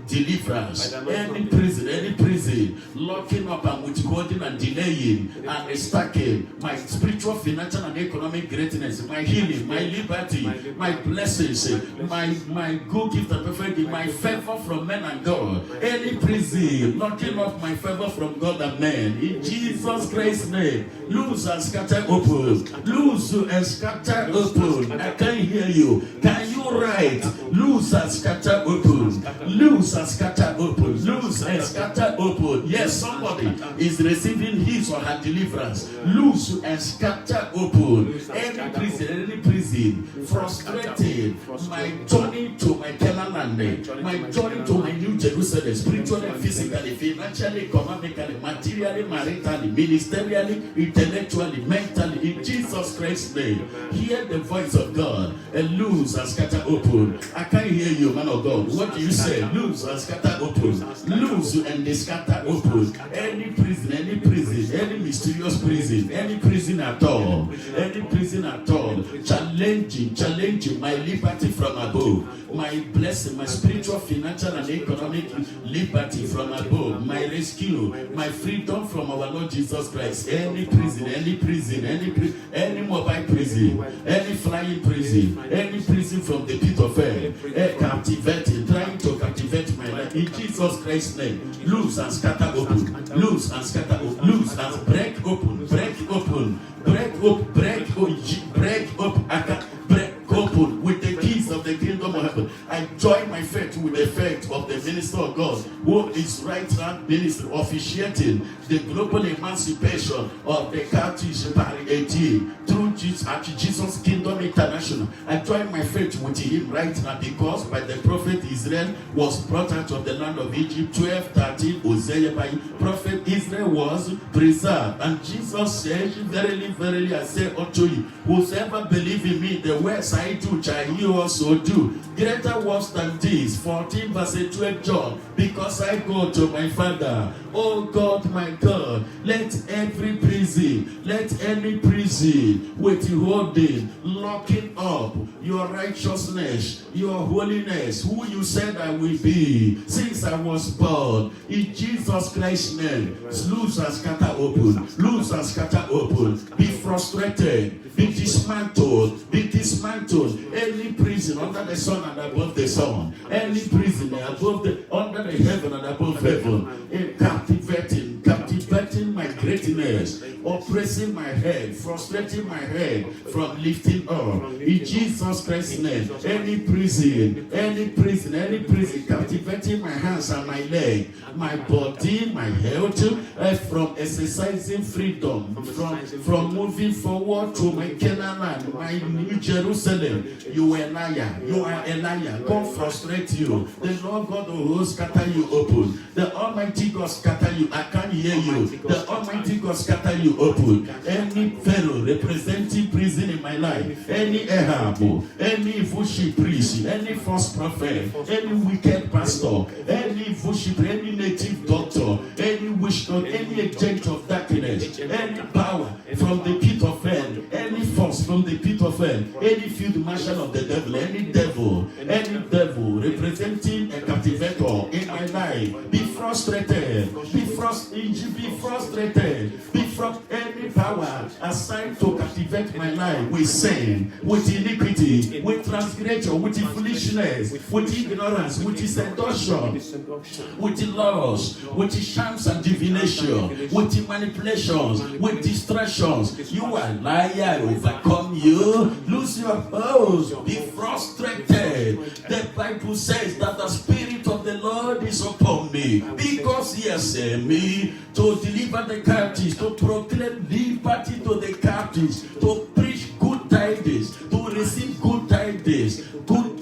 deliverance, any prison, locking up and withholding and delaying and stacking my spiritual, financial, and economic greatness, my healing, my liberty, my blessings, my good gift and perfect gift, my favor from men and God, any prison, locking up my favor from God and men, in Jesus Christ's name, loose and scatter open, loose and scatter open. I can't hear you. Can you write loose and scatter open, loose and scatter open, loose and scatter open? Yes, somebody is receiving his or her deliverance. Loose and scatter open. Any prison, frustrated my journey to my Canaan land, my journey to my New Jerusalem, spiritually, physically, financially, economically, materially, maritally, ministerially, intellectually, mentally, in Jesus Christ's name. Hear the voice of God and loose and scatter open. I can't hear you, man of God. What do you say? Loose and scatter open. Loose and scatter open. Any prison, any mysterious prison, any prison at all, challenging my liberty from above, my blessing, my spiritual, financial, and economic liberty from above, my rescue, my freedom from our Lord Jesus Christ. Any prison, any mobile prison, any flying prison, any prison from the pit of hell, captivating, trying to captivate my life, in Jesus Christ's name, loose and scatter open, loose and scatter open, loose and break open, with the keys of the kingdom of heaven. I join my faith with the faith of the minister of God, who is right hand minister officiating the global emancipation of the Catholic party through Jesus Kingdom International. I join my faith with him right now, because by the prophet Israel was brought out of the land of Egypt, 12:13 Hosea, by prophet Israel was preserved. And Jesus said, verily, verily, I say unto you, whosoever believe in me, the works I do shall he also do. Greater works than this. 14 verse 12 John. Because I go to my Father. Oh God, my God, let every prison, let any prison withholding, locking up your righteousness, your holiness, who you said I will be since I was born, in Jesus Christ's name, loose and scatter open, loose and scatter open, be frustrated, be dismantled, any prison under the sun and above the sun, any prison above the, under the heaven and above heaven, captivating my greatness, oppressing my head, frustrating my head from lifting up. In Jesus Christ's name, any prison, captivating my hands and my leg, my body, my health, from exercising freedom, from moving forward to my Canaan land, my New Jerusalem. You are a liar. You are a liar. God frustrate you. The Lord God will scatter you open. The Almighty God scatter you. I can't hear you. The Almighty God scatter you open. Any Pharaoh representing prison in my life, any Ahab, any evil priest, any false prophet, any wicked pastor, any evil any native doctor, any witch doctor, any agent of darkness, any power from the pit of hell, any force from the pit of hell, any field marshal of the devil, any devil representing a captivator in my life, be frustrated, any power assigned to captivate my life with sin, with iniquity, with transgression, with foolishness, with ignorance, with seduction, with loss, with shams and divination, with manipulations, with distractions. You are liar, overcome you, lose your hold, be frustrated. The Bible says that the Spirit of the Lord is upon me, because He has sent me to deliver the captives, to proclaim liberty to the captives, to preach good tidings, to receive good tidings, to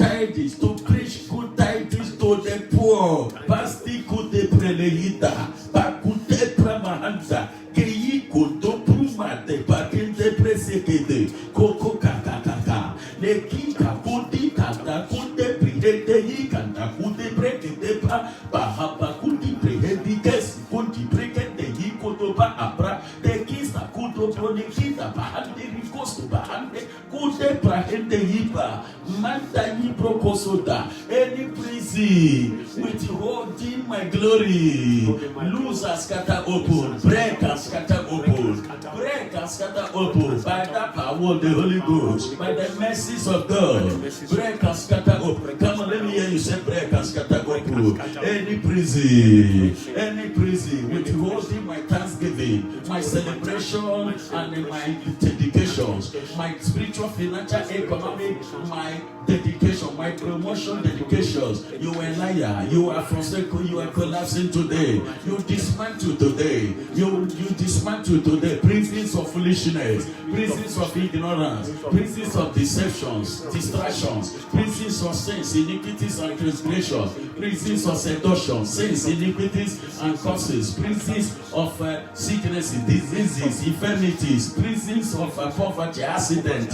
preach good tidings to the poor. Pasti kude preleita, pakute pramahansa, keyi kudo prumate, pakente presekede, koko kakakaka, lekika kudi kata kude prihete yikanta kude prekete pa, bahapa kudi prehedi kesi kundi prekete yikotoba abra, tekisa kudo pronikita bahande rikosto bahande kude prahende yipa, manta yiprokosoda, any prison withholding my glory, lose and scatter open, break and scatter open, by the power of the Holy Ghost, by the mercies of God, break and scatter open. Come on, let me hear you say break and scatter open. Any prison withholding my thanksgiving, my celebration, and my dedications, my spiritual, financial, economic, my dedication, my promotion dedications. You are a liar. You are frustrated. You are collapsing today. You dismantle today. You dismantle today. Prisons of foolishness, prisons of ignorance, prisons of deceptions, distractions, prisons of sins, iniquities and transgressions, prisons of seduction, sins, iniquities and curses, prisons of sicknesses, diseases, infirmities, prisons of poverty, accident,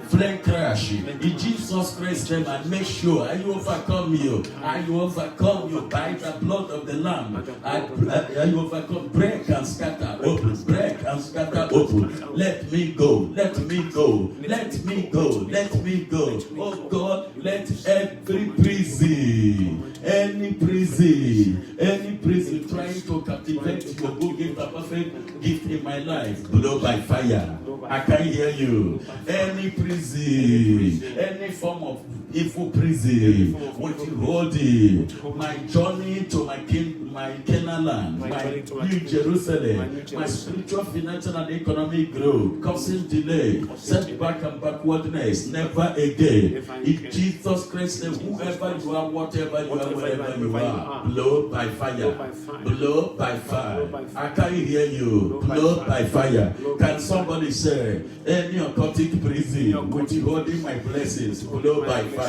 plane crash. In Jesus Christ's name, I make sure I overcome you. I overcome you by the blood of the Lamb. I overcome. Break and scatter open. Break and scatter open. Let me go. Let me go. Let me go. Let me go. Oh God, let every prison, any prison trying to captivate your good gift, a perfect gift in my life, blow by fire. I can't hear you. Any prison, any form of evil prison, withholding my journey to my Canaan land, my New Jerusalem, my spiritual, financial, and economic growth, causing delay, setback, and backwardness, never again. In Jesus Christ's name, whoever you are, whatever you are, wherever you are, blow by fire. Blow by fire. I can't hear you. Blow by fire. Can somebody say, any occultic prison withholding my blessings, blow by fire.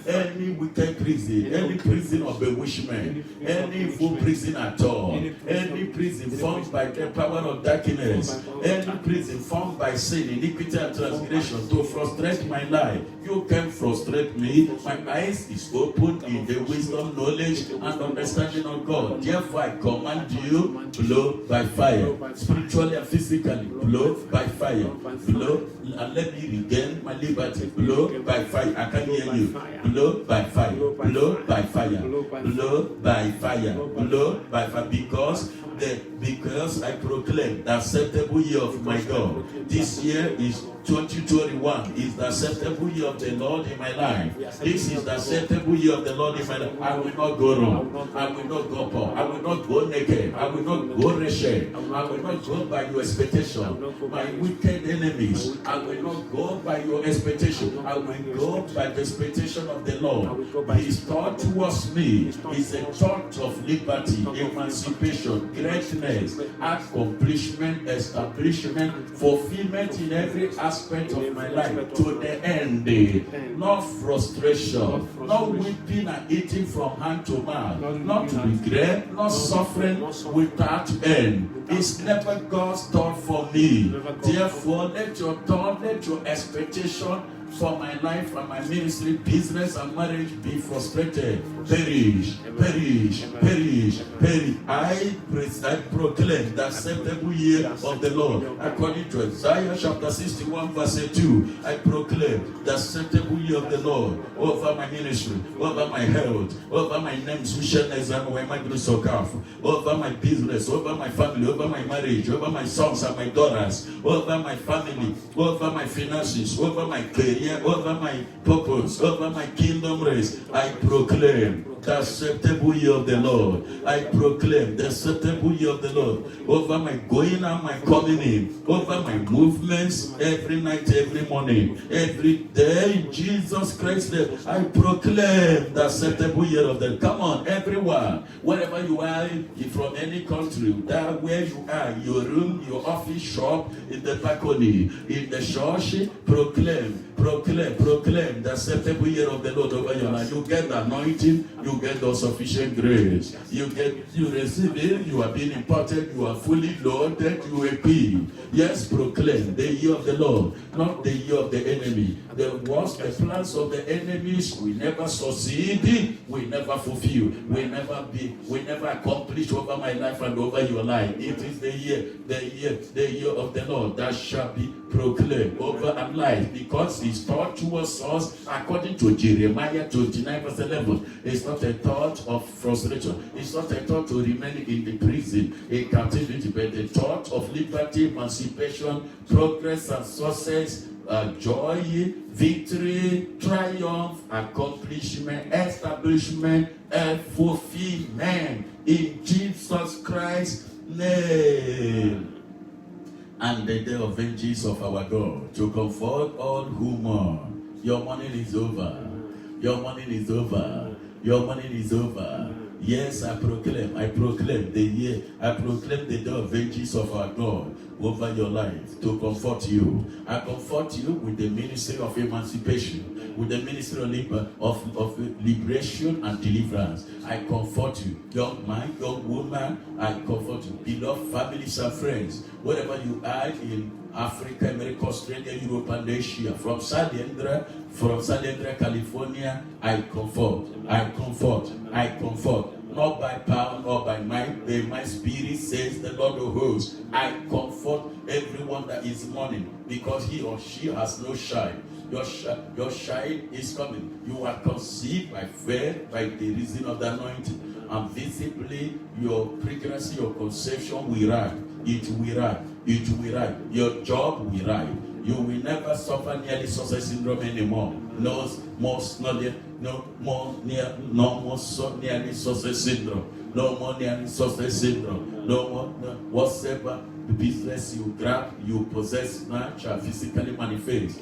Any wicked prison, any prison of bewitchment, any evil prison at all, any prison formed by the power of darkness, any prison formed by sin, iniquity, and transgression to frustrate my life. You can frustrate me. My eyes is open in the wisdom, knowledge, and understanding of God. Therefore, I command you, blow by fire, spiritually and physically. Blow by fire. Blow and let me regain my liberty. Blow by fire. I can hear you. Blow by fire. Blow by fire. Blow by fire. Blow by fire. Because because I proclaim the acceptable year of my God. This year is 2021 is the acceptable year of the Lord in my life. This is the acceptable year of the Lord in my life. I will not go wrong. I will not go poor. I will not go naked. I will not go wretched. I will not go by your expectation. My wicked enemies, I will not go by your expectation. I will go by the expectation of the Lord. His thought towards me is a thought of liberty, emancipation, greatness, accomplishment, establishment, fulfillment in every aspect of my life to the end. Not frustration, not weeping and eating from hand to mouth, not regret, not suffering without end. It's never God's thought for me. Therefore, let your thought, let your expectation for my life and my ministry, business and marriage be frustrated. Perish, perish, perish, perish. I proclaim the acceptable year of the Lord. According to Isaiah chapter 61 verse 2, I proclaim the acceptable year of the Lord over my ministry, over my health, over my names, over my business, over my family, over my marriage, over my sons and my daughters, over my family, over my finances, over my career, over my purpose, over my kingdom race. I proclaim the acceptable year of the Lord. I proclaim the acceptable year of the Lord over my going and my coming in, over my movements every night, every morning, every day. In Jesus Christ's name, I proclaim the acceptable year of the Lord. Come on, everyone, wherever you are, if from any country, that where you are, your room, your office, shop, in the balcony, in the church, proclaim the acceptable year of the Lord over your life. You get the anointing, you get the sufficient grace. You receive it, you are being imparted, you are fully loaded, you will be. Yes, proclaim the year of the Lord, not the year of the enemy. The worst, the plans of the enemies will never succeed, will never fulfill, will never accomplish over my life and over your life. It is the year of the Lord that shall be proclaimed over our life, because his thought towards us, according to Jeremiah 29 verse 11, is not a thought of frustration. It's not a thought to remain in the prison, in captivity, but a thought of liberty, emancipation, progress and success, joy, victory, triumph, accomplishment, establishment, and fulfillment in Jesus Christ's name. And the day of vengeance of our God, to comfort all who mourn. Your morning is over. Your morning is over. Your morning is over. Yes, I proclaim the year, I proclaim the day of vengeance of our God over your life to comfort you. I comfort you with the ministry of emancipation, with the ministry of liberation and deliverance. I comfort you, young man, young woman. I comfort you, beloved families and friends, wherever you are in Africa, America, Australia, Europe, and Asia, from Salendra, California. I comfort. Not by power, nor by might, but my spirit, says the Lord of hosts. I comfort everyone that is mourning, because he or she has no shine. Your shine is coming. You are conceived by faith, by the reason of the anointing. And visibly, your pregnancy, your conception will rise. It will rise. Your job will rise. You will never suffer nearly success syndrome anymore. No more nearly success syndrome. No more nearly success syndrome. No more. Whatever business you grab, you possess now shall physically manifest.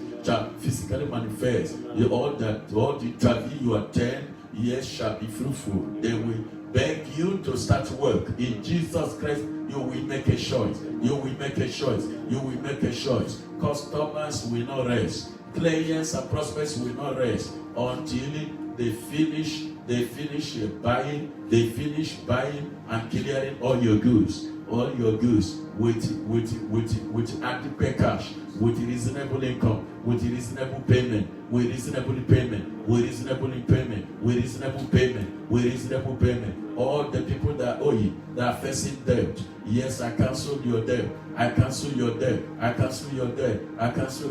All the interview you attend, yes, shall be fruitful. They will beg you to start work. In Jesus Christ, you will make a choice. Customers will not rest. Clients and prospects will not rest until they finish buying and clearing all your goods with adequate cash, with reasonable income, with reasonable payment. All the people that owe you, that are facing debt, yes, I cancel your debt. I cancel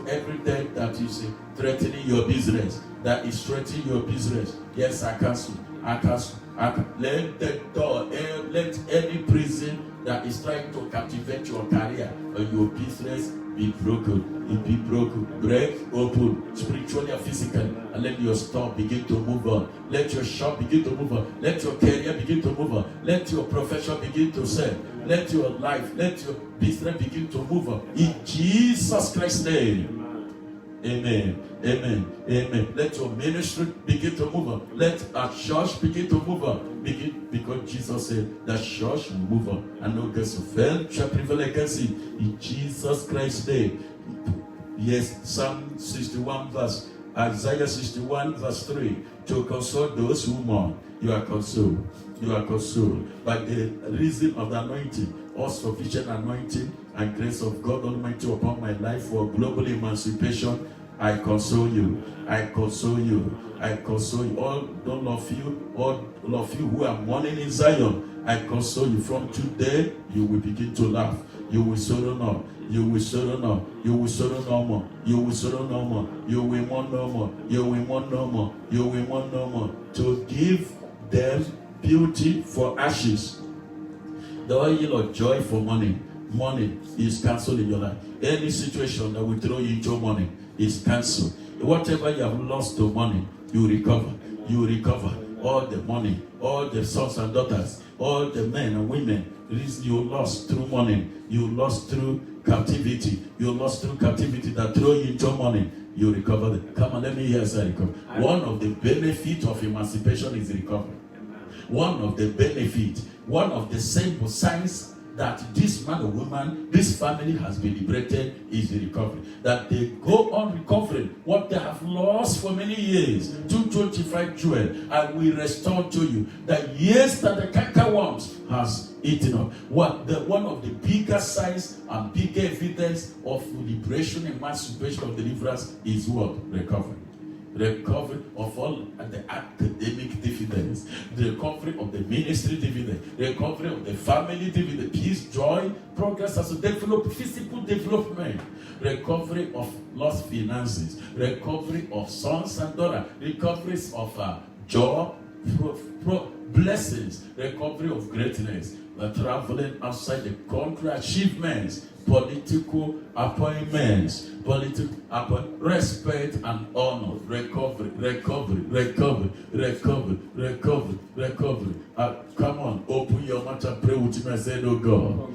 every debt that is threatening your business, that is threatening your business. Yes, I cancel. Let the door, let any prison that is trying to captivate your career or your business be broken. It be broken. Break open spiritually and physically, and let your store begin to move on. Let your shop begin to move on. Let your career begin to move on. Let your profession begin to serve. Let your life, let your business begin to move on. In Jesus Christ's name. Amen. Amen. Amen. Let your ministry begin to move on. Let our church begin to move on. Because Jesus said that church will move on. And no girls of hell shall prevail against it. In Jesus Christ's name. Yes, Psalm 61 verse, Isaiah 61 verse 3. To console those who mourn, you are consoled. You are consoled by the reason of the anointing, all sufficient anointing and grace of God Almighty upon my life for global emancipation. I console you. I console you. I console you. All of you who are mourning in Zion, I console you. From today, you will begin to laugh. You will sorrow no. You will sorrow no. You will sorrow no more. You will sorrow no more. You will mourn no more. You will mourn no more. You will mourn no more. To give them beauty for ashes, the oil of joy for mourning. Mourning is cancelled in your life. Any situation that will throw you into mourning is cancelled. Whatever you have lost to money, you recover. You recover all the money, all the sons and daughters, all the men and women you lost through money. You lost through captivity. You lost through captivity that throw you into money. You recover them. Come on, let me hear say recover. One of the benefits of emancipation is recovery. One of the benefits, one of the simple signs that this man or woman, this family has been liberated is the recovery. That they go on recovering what they have lost for many years. 225 jewel, and we restore to you the years that the cankerworms has eaten up. One of the bigger signs and bigger evidence of liberation, emancipation of deliverance is what? Recovery. Recovery of all the academic dividends, the recovery of the ministry dividend, recovery of the family dividend, peace, joy, progress as a physical development, recovery of lost finances, recovery of sons and daughters, recoveries of joy, blessings, recovery of greatness, traveling outside the country, achievements, political appointments, respect and honor, recovery. Come on, open your mouth and pray with me and say, oh God,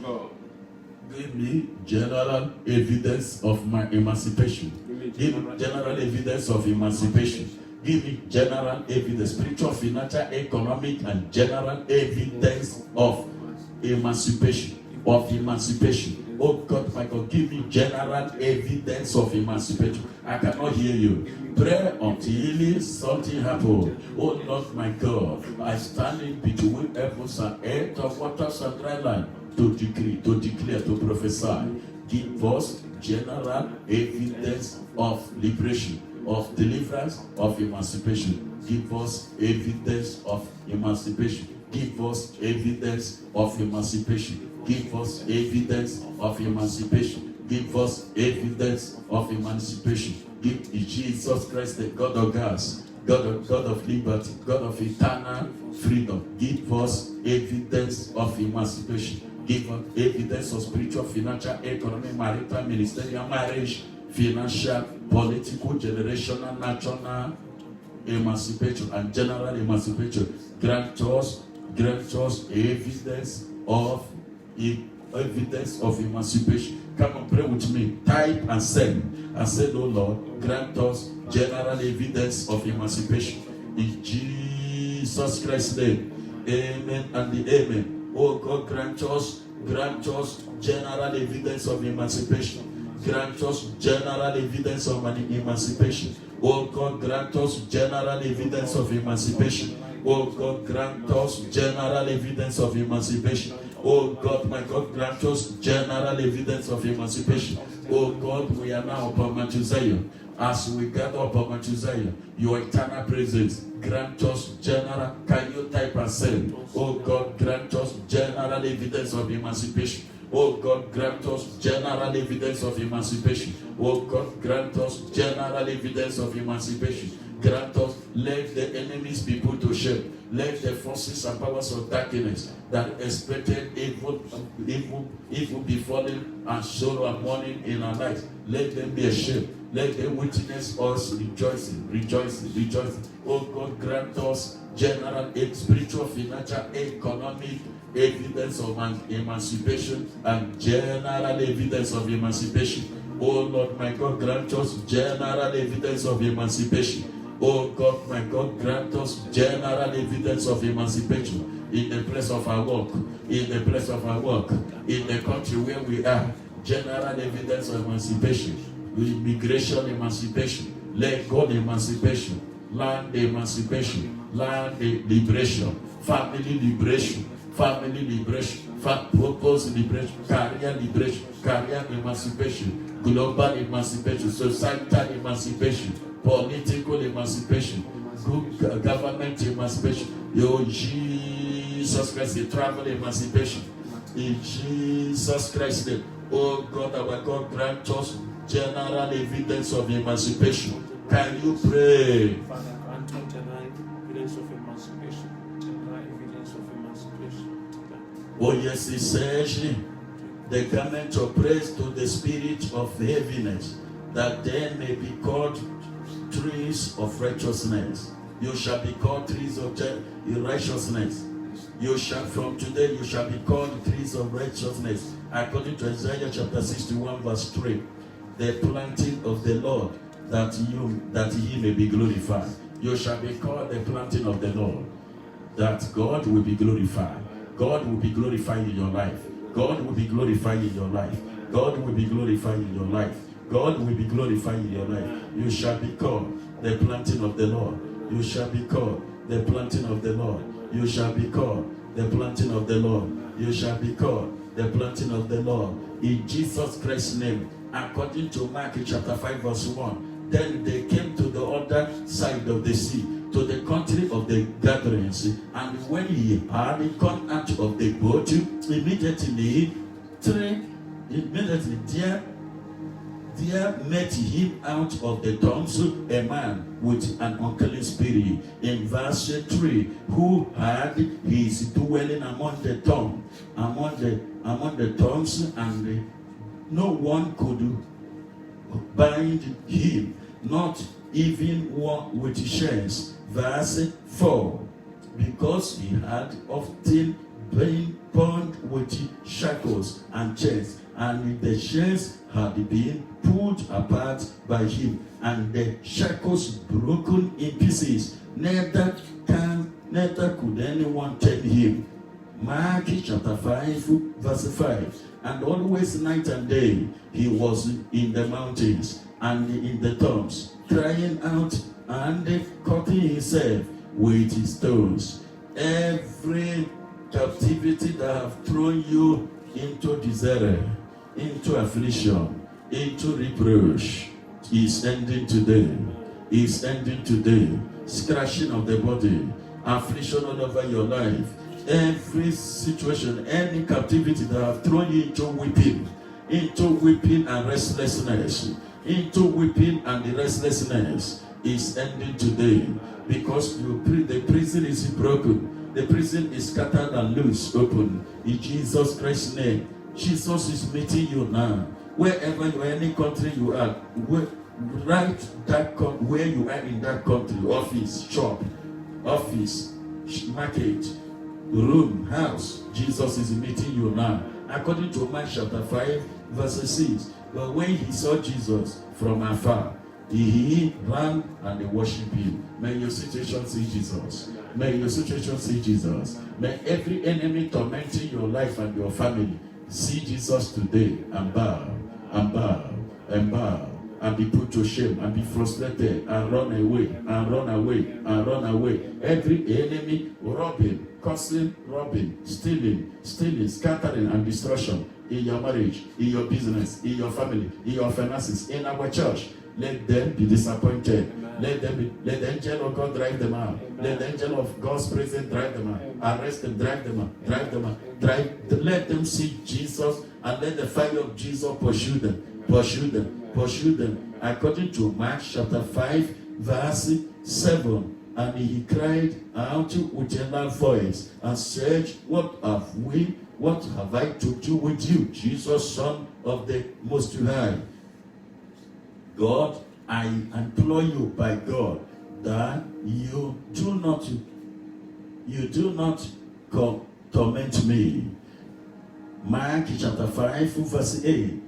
give me general evidence of my emancipation. Give me general evidence of emancipation. Give me general evidence, spiritual, financial, economic, and general evidence of emancipation. Oh God, my God, give me general evidence of emancipation. I cannot hear you. Pray until something happens. Oh Lord, my God, I stand in between heavens and earth, of waters and dry land, to decree, to declare, to prophesy. Give us general evidence of liberation, of deliverance, of emancipation. Give us evidence of emancipation. Give us evidence of emancipation. Give us evidence of emancipation. Give us evidence of emancipation. Give Jesus Christ, the God of gods, God of liberty, God of eternal freedom. Give us evidence of emancipation. Give us evidence of spiritual, financial, economic, marital, ministerial, marriage, financial, political, generational, national emancipation, and general emancipation. Grant us evidence of emancipation. Come and pray with me. Type and send. And say, oh Lord, grant us general evidence of emancipation. In Jesus Christ's name. Amen and amen. Oh God, grant us general evidence of emancipation. Grant us general evidence of emancipation. Oh God, grant us general evidence of emancipation. Oh God, grant us general evidence of emancipation. Oh God, my God, grant us general evidence of emancipation. Oh God, we are now upon Mount Zion. As we gather upon Mount Zion, your eternal presence, grant us general. Can you type and say, oh God, grant us general evidence of emancipation. Oh God, grant us general evidence of emancipation. Oh God, grant us general evidence of emancipation. grant us, let the enemies be put to shame. Let the forces and powers of darkness that expected evil befalling and sorrow and mourning in our lives, let them be ashamed. Let them witness us rejoicing. Oh God, grant us general, spiritual, financial, economic evidence of emancipation and general evidence of emancipation. Oh Lord, my God, grant us general evidence of emancipation. Oh God, my God, grant us general evidence of emancipation in the place of our work, in the country where we are. General evidence of emancipation, immigration emancipation, let God emancipation, land emancipation, land liberation, family liberation, purpose liberation, career emancipation, global emancipation, societal emancipation, political emancipation, good government emancipation. Yo, Jesus Christ, the travel emancipation. In Jesus Christ's name, oh God, our God, grant us general evidence of emancipation. Can you pray? Father, grant us general evidence of emancipation. Oh yes, he says, the garment of praise to the spirit of heaviness, that then may be called trees of righteousness. You shall be called trees of righteousness. You shall, from today, you shall be called trees of righteousness. According to Isaiah chapter 61, verse 3, the planting of the Lord, that he may be glorified. You shall be called the planting of the Lord, that God will be glorified. God will be glorified in your life. God will be glorified in your life. God will be glorified in your life. God will be glorified in your life. You shall be called the planting of the Lord. You shall be called the planting of the Lord. You shall be called the planting of the Lord. You shall be called the planting of the Lord. In Jesus Christ's name, according to Mark chapter 5 verse 1, then they came to the other side of the sea, to the country of the gatherings. And when he had come out of the boat, immediately there met him out of the tombs a man with an unclean spirit. In verse 3, who had his dwelling among the tombs, and no one could bind him, not even one with chains. Verse 4, because he had often been bound with shackles and chains, and the chains had been pulled apart by him, and the shackles broken in pieces. Neither could anyone tame him. Mark chapter 5, verse 5. And always night and day he was in the mountains and in the tombs, crying out and cutting himself with his stones. Every captivity that have thrown you into desert, into affliction, into reproach, is ending today. Is ending today. Scratching of the body, affliction all over your life. Every situation, any captivity that have thrown you into weeping and restlessness, into weeping and the restlessness, is ending today, because the prison is broken. The prison is scattered and loose, open. In Jesus Christ's name, Jesus is meeting you now. Wherever you are, any country you are, write that where you are in that country, office, shop, market, room, house. Jesus is meeting you now. According to Mark chapter 5, verse 6, but when he saw Jesus from afar, he ran and they worshiped him. May your situation see Jesus. May your situation see Jesus. May every enemy tormenting your life and your family see Jesus today and bow, and bow, and bow, and be put to shame, and be frustrated, and run away, and run away, and run away. Every enemy robbing, cursing, robbing, stealing, scattering, and destruction in your marriage, in your business, in your family, in your finances, in our church. Let them be disappointed. Let the angel of God drive them out. Let the angel of God's presence drive them out. Arrest them, drive them out, let them see Jesus, and let the fire of Jesus pursue them. According to Mark chapter 5, verse 7. And he cried out with a loud voice and said, what have I to do with you, Jesus, Son of the Most High? God, I implore you by God that you do not torment me. Mark chapter 5 verse 8.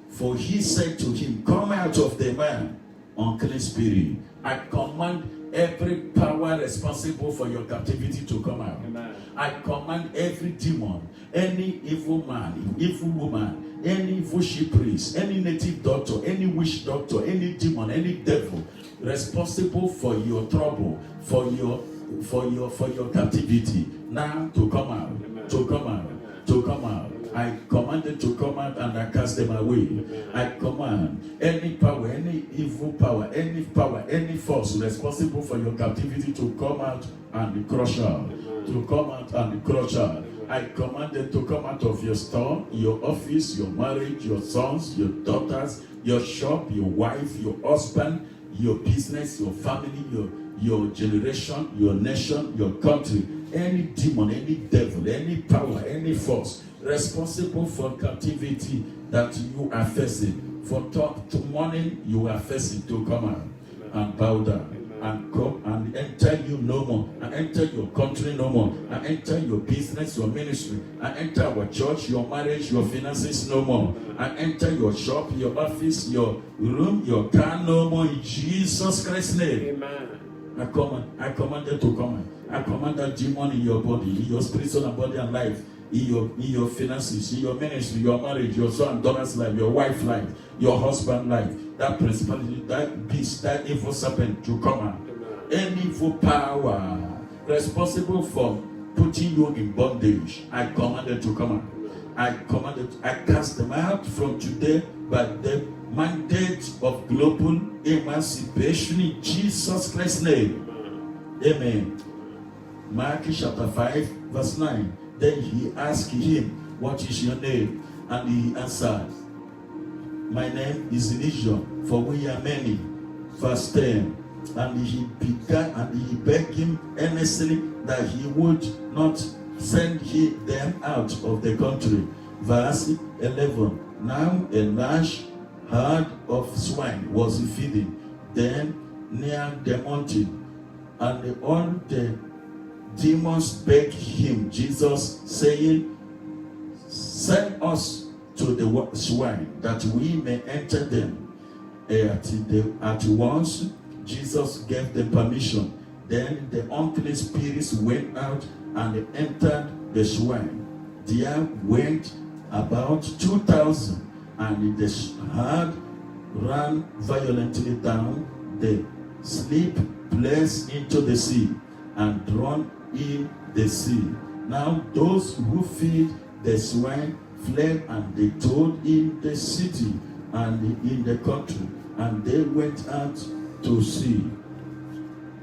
For he said to him, come out of the man, unclean spirit. I command every power responsible for your captivity to come out. Amen. I command every demon, any evil man, evil woman, any evil sheep priest, any native doctor, any witch doctor, any demon, any devil responsible for your trouble, for your captivity, now to come out. Amen. To come out. Amen. To come out. I command them to come out and I cast them away. Amen. I command any power, any evil power, any force responsible for your captivity to come out and crush out. Amen. To come out and crush out. Amen. I command them to come out of your store, your office, your marriage, your sons, your daughters, your shop, your wife, your husband, your business, your family, your generation, your nation, your country. Any demon, any devil, any power, any force responsible for captivity that you are facing, for morning you are facing, to come out. Amen. And bow down. Amen. And come and enter you no more, and enter your country no more, and enter your business, your ministry, and enter our church, your marriage, your finances no more, and enter your shop, your office, your room, your car no more, in Jesus Christ's name. Amen. I command them to come out. I command that demon in your body, in your spiritual body and life, in your finances, in your ministry, your marriage, your son and daughter's life, your wife's life, your husband's life, that principality, that beast, that evil serpent to come out. Any evil power responsible for putting you in bondage, I command it to come out. I cast them out from today by the mandate of global emancipation in Jesus Christ's name. Amen. Mark chapter 5 verse 9. Then he asked him, what is your name? And he answered, my name is Legion, for we are many. Verse 10. And he begged him earnestly that he would not send them out of the country. Verse 11. Now a large herd of swine was feeding then near the mountain, and all the demons begged him, Jesus, saying, send us to the swine, that we may enter them. At once, Jesus gave them permission. Then the unclean spirits went out and entered the swine. There went about 2,000, and the herd ran violently down the steep place into the sea, and drowned in the sea. Now those who feed the swine fled, and they told in the city and in the country, and they went out to see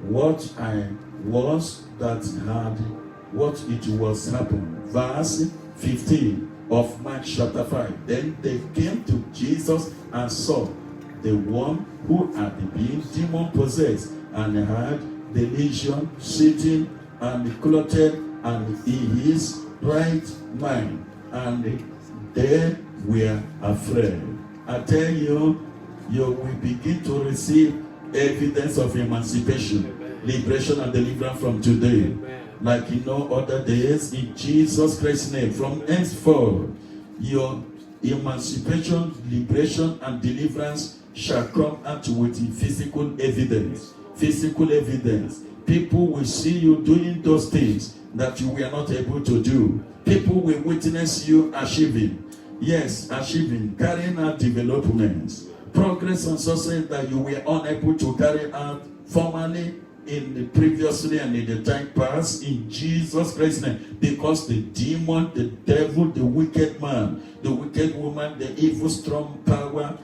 what it was happened. Verse 15 of Mark chapter 5. Then they came to Jesus and saw the one who had been demon possessed and had the legion sitting and clothed and in his right mind, and they were afraid. I tell you, you will begin to receive evidence of emancipation, amen, liberation and deliverance from today, amen, like in no other days, in Jesus Christ's name. From henceforth, your emancipation, liberation and deliverance shall come out with physical evidence. Physical evidence. People will see you doing those things that you were not able to do. People will witness you achieving. Yes, achieving, carrying out developments, progress and success that you were unable to carry out formerly in the previously and in the time past, in Jesus Christ's name. Because the demon, the devil, the wicked man, the wicked woman, the evil strong power,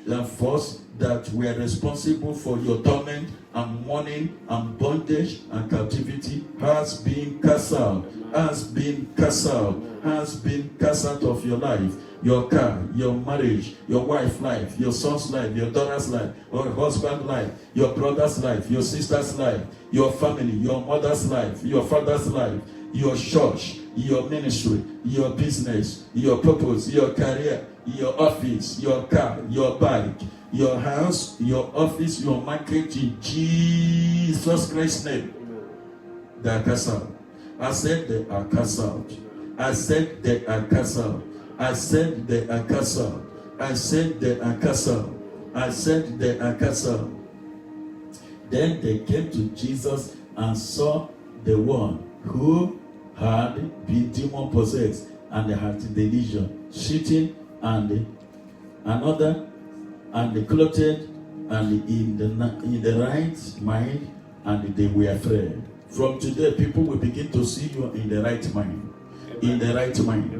the force that were responsible for your torment and mourning and bondage and captivity has been cast out, has been cast out, has been cast out of your life, your car, your marriage, your wife's life, your son's life, your daughter's life, your husband's life, your brother's life, your sister's life, your family, your mother's life, your father's life, your church, your ministry, your business, your purpose, your career, your office, your car, your bike, your house, your office, your market, in Jesus Christ's name. They are cast out. I said they are cast out. I said they are cast out. I said they are cast out. I said they are cast out. I said they are cast out. Then they came to Jesus and saw the one who had been demon possessed and had the legion sitting, and another, and clothed, and in the right mind, and they were afraid. From today, people will begin to see you in the right mind, in the right mind,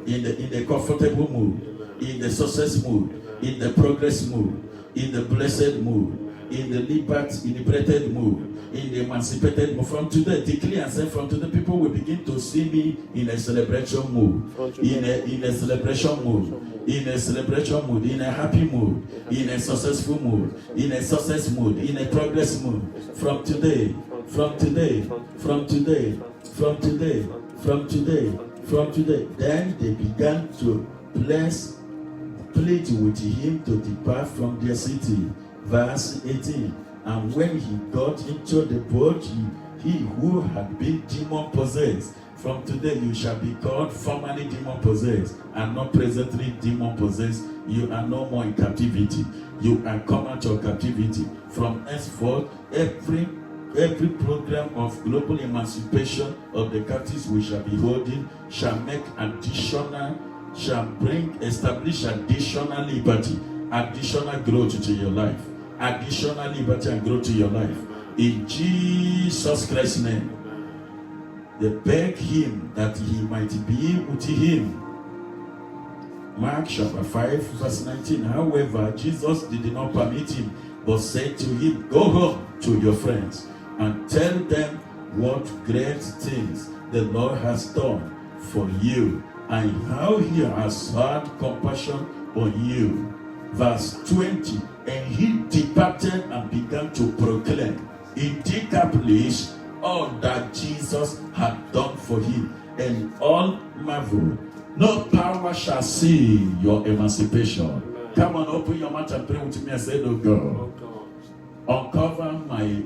in the comfortable mood, in the success mood, in the progress mood, in the blessed mood, in the liberated mood, in the emancipated mood. From today, declare and say, from today, people will begin to see me in a celebration mood, in a celebration mood, in a celebration mood, in a happy mood, in a successful mood, in a success mood, in a progress mood. From today, from today, from today, from today, from today, from today. Then they began to plead with him to depart from their city. Verse 18. And when he got into the boat, he who had been demon possessed. From today you shall be called formerly demon possessed and not presently demon possessed. You are no more in captivity. You are come out of captivity. From henceforth, every program of global emancipation of the captives we shall be holding shall establish additional liberty, additional growth to your life, additional liberty and growth to your life. In Jesus Christ's name, they begged him that he might be with him. Mark chapter 5 verse 19. However, Jesus did not permit him, but said to him, go home to your friends and tell them what great things the Lord has done for you and how he has had compassion on you. Verse 20. And he departed and began to proclaim in Decapolis all that Jesus had done for him, and all marveled. No power shall see your emancipation. Amen. Come on, open your mouth and pray with me and say, oh God, uncover my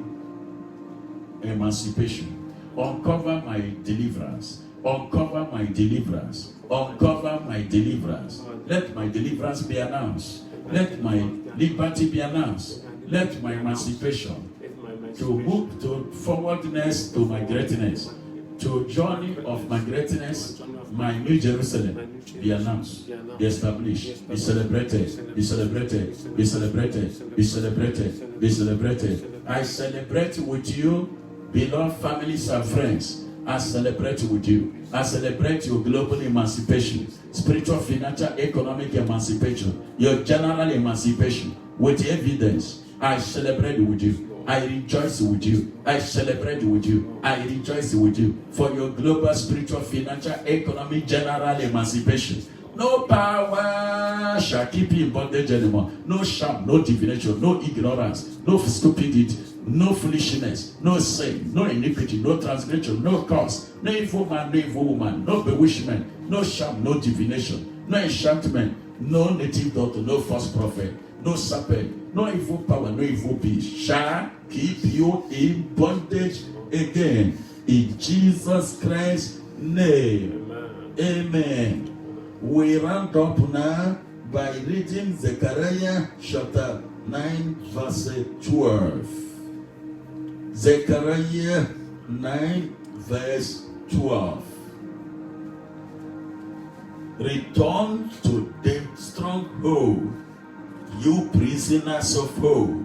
emancipation, uncover my deliverance, uncover my deliverance, uncover my deliverance. Let my deliverance be announced. Let my liberty be announced. Let my emancipation to move to forwardness to my greatness, to journey of my greatness, my New Jerusalem be announced, be established, be celebrated, be celebrated, be celebrated, be celebrated, be celebrated. I celebrate with you, beloved families and friends. I celebrate with you. I celebrate your global emancipation, spiritual, financial, economic emancipation, your general emancipation with evidence. I celebrate with you. I rejoice with you. I celebrate with you. I rejoice with you for your global, spiritual, financial, economic, general emancipation. No power shall keep you in bondage anymore. No shame, no divination, no ignorance, no stupidity, no foolishness, no sin, no iniquity, no transgression, no curse, no evil man, no evil woman, no bewitchment, no shame, no divination, no enchantment, no native daughter, no false prophet, no serpent, no evil power, no evil beast shall keep you in bondage again. In Jesus Christ's name. Amen. We round up now by reading Zechariah chapter 9 verse 12. Zechariah 9 verse 12. Return to the stronghold, you prisoners of hope.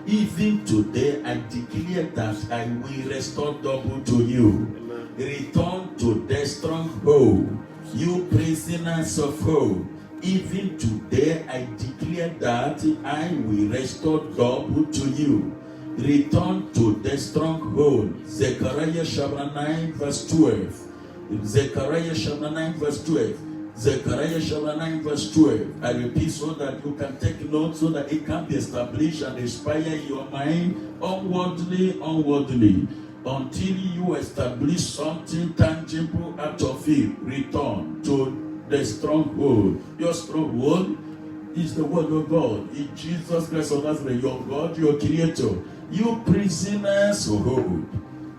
Even today I declare that I will restore double to you. Amen. Return to the stronghold, you prisoners of hope. Even today I declare that I will restore double to you. Return to the stronghold. Zechariah chapter 9 verse 12. Zechariah chapter 9 verse 12. Zechariah chapter 9 verse 12. I repeat so that you can take note, so that it can be established and inspire your mind onwardly, until you establish something tangible out of it. Return to the stronghold. Your stronghold is the word of God. In Jesus Christ of Nazareth, your God, your creator. You prisoners of hope.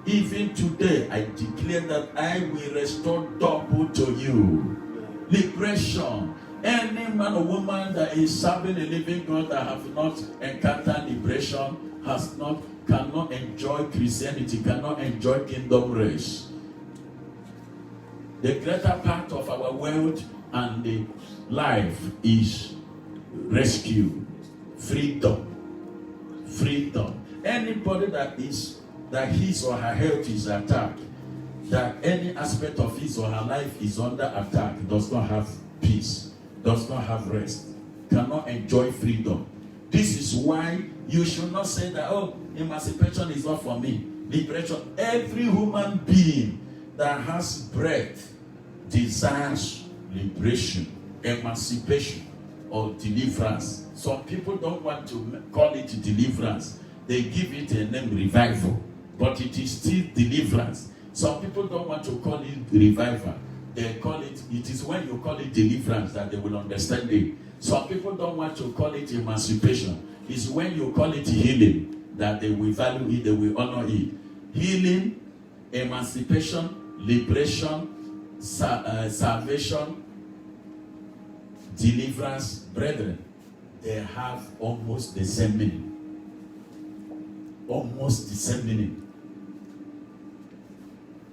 Even today, I declare that I will restore double to you. Liberation. Any man or woman that is serving a living God that have not encountered liberation cannot enjoy Christianity, cannot enjoy kingdom race. The greater part of our world and the life is rescue, freedom. Anybody that his or her health is attacked, that any aspect of his or her life is under attack, does not have peace, does not have rest, cannot enjoy freedom. This is why you should not say that, oh, emancipation is not for me. Liberation. Every human being that has breath desires liberation, emancipation, or deliverance. Some people don't want to call it deliverance. They give it a name, revival, but it is still deliverance. Some people don't want to call it revival. They call it is when you call it deliverance that they will understand it. Some people don't want to call it emancipation. It's when you call it healing that they will value it, they will honor it. Healing, emancipation, liberation, salvation, deliverance, brethren, they have almost the same meaning. Almost the same meaning.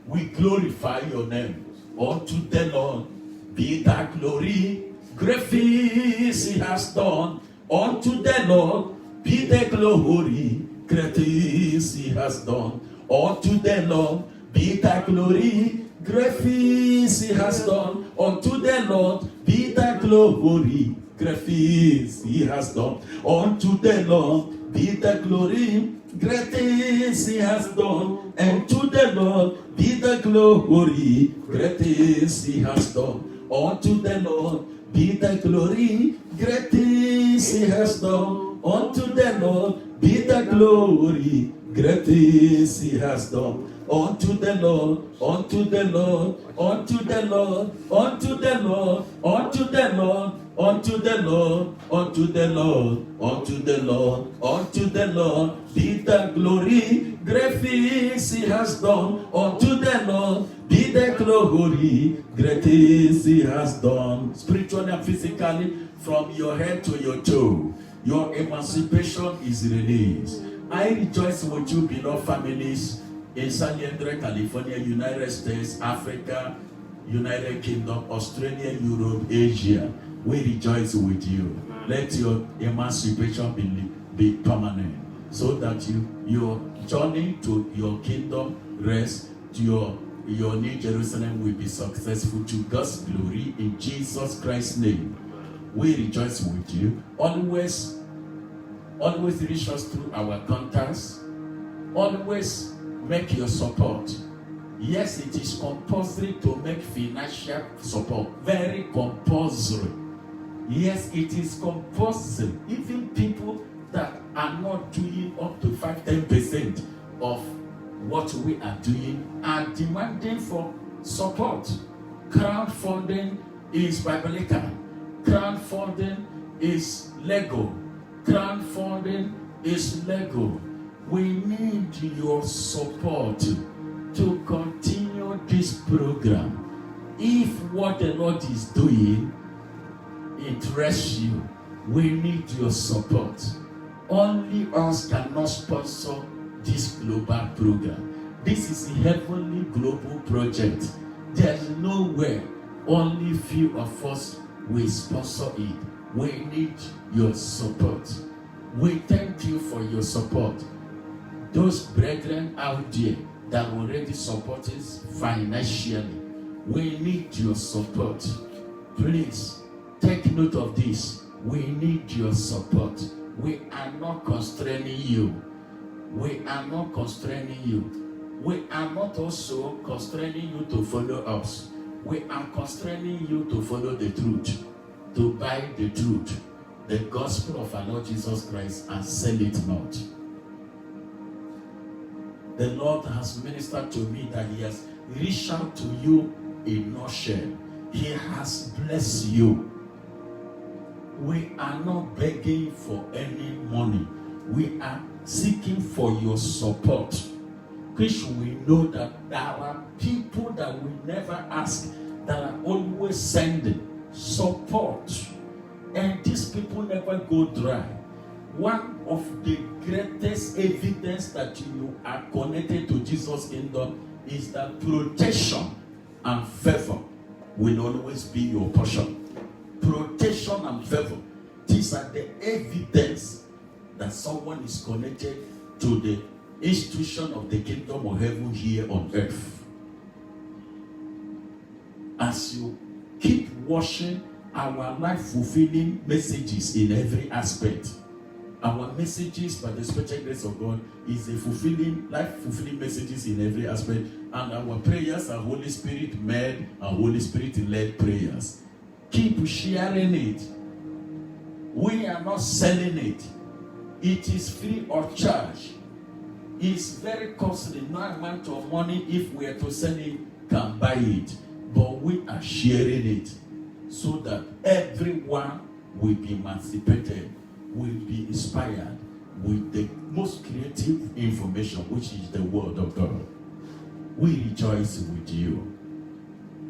We glorify your name. Unto the Lord be that glory. Great things he has done. Unto the Lord be the glory. Great things he has done. Unto the Lord be the glory. Great things he has done. Unto the Lord be the glory. Great things he has done. Unto the Lord be the glory. Great things he has done. And to the Lord be the glory. Great things he has done. Unto the Lord be the glory. Great things he has done. Unto the Lord be the glory. Great things he has done. Unto the Lord, unto the Lord, unto the Lord, unto the Lord, unto the Lord, unto the Lord, unto the Lord, unto the Lord, unto the Lord, be the glory. Great things he has done. Unto the Lord be the glory. Great things he has done. Spiritually and physically, from your head to your toe, your emancipation is released. I rejoice with you, beloved families, in San Diego, California, United States, Africa, United Kingdom, Australia, Europe, Asia. We rejoice with you. Let your emancipation be permanent, so that your journey to your kingdom rest, to your New Jerusalem will be successful, to God's glory, in Jesus Christ's name. We rejoice with you. Always reach us through our contacts. Always make your support. Yes, it is compulsory to make financial support. Very compulsory. Yes, it is compulsory. Even people that are not doing up to 5-10% of what we are doing are demanding for support. Crowdfunding is biblical. Crowdfunding is legal. Crowdfunding is legal. We need your support to continue this program. If what the Lord is doing interests you, we need your support. Only us cannot sponsor this global program. This is a heavenly global project. There is nowhere only few of us will sponsor it. We need your support. We thank you for your support. Those brethren out there that already support us financially, we need your support. Please take note of this. We need your support. We are not constraining you. We are not constraining you. We are not also constraining you to follow us. We are constraining you to follow the truth, to buy the truth, the gospel of our Lord Jesus Christ, and sell it not. The Lord has ministered to me that He has reached out to you in nutshell. He has blessed you. We are not begging for any money. We are seeking for your support. Which we know that there are people that we never ask that are always sending support. And these people never go dry. One of the greatest evidence that you are connected to Jesus' kingdom is that protection and favor will always be your portion. Protection and favor. These are the evidence that someone is connected to the institution of the kingdom of heaven here on earth. As you keep watching our life-fulfilling messages in every aspect, our messages by the special grace of God is a fulfilling, life-fulfilling messages in every aspect, and our prayers are Holy Spirit-made and Holy Spirit-led prayers. Keep sharing it. We are not selling it. It is free of charge. It's very costly. No amount of money, if we are to sell it, can buy it. But we are sharing it so that everyone will be emancipated, will be inspired with the most creative information, which is the Word of God. We rejoice with you.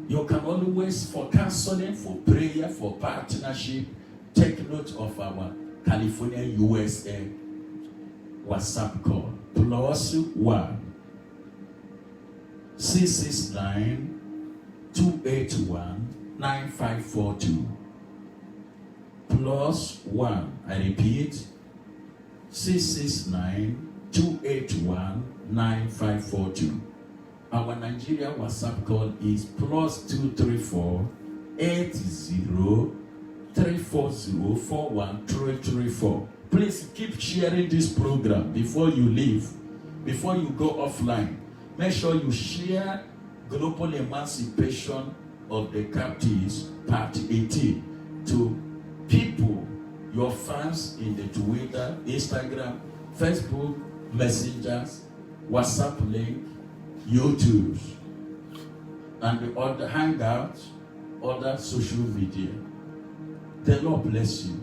You can always, for counseling, for prayer, for partnership, take note of our California, USA WhatsApp call. +1 669 281 9542. +1, I repeat, 669 281 9542. Our Nigeria WhatsApp call is +234 80 340 41334. Please keep sharing this program before you leave, before you go offline. Make sure you share Global Emancipation of the Captives, Part 18, to people, your fans in the Twitter, Instagram, Facebook, Messengers, WhatsApp link, YouTube, and the other Hangouts, other social media. The Lord bless you.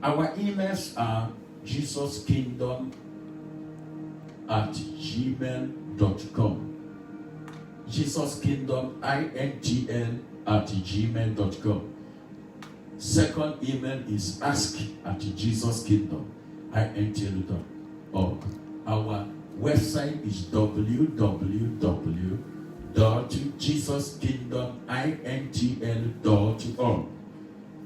Our emails are jesuskingdom@gmail.com. jesuskingdom@gmail.com. Second email is ask@jesuskingdom.org. Our website is www.jesuskingdomintl.org.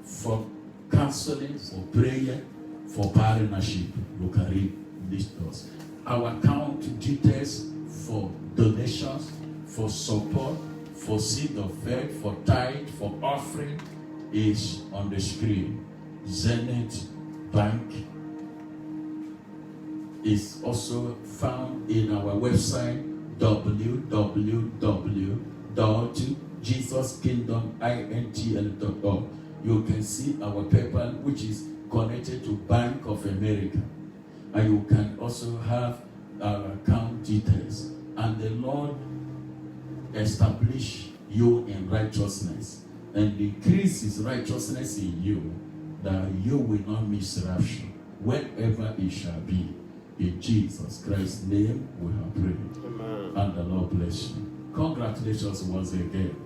For counseling, for prayer, for partnership, you can read these doors. Our account details for donations, for support, for seed of faith, for tithe, for offering is on the screen. Zenith Bank is also found in our website www.jesuskingdomintl.org. You can see our PayPal, which is connected to Bank of America. And you can also have our account details. And the Lord establish you in righteousness and increase His righteousness in you, that you will not miss rapture, wherever it shall be. In Jesus Christ's name we have prayed. Amen. And the Lord bless you. Congratulations once again.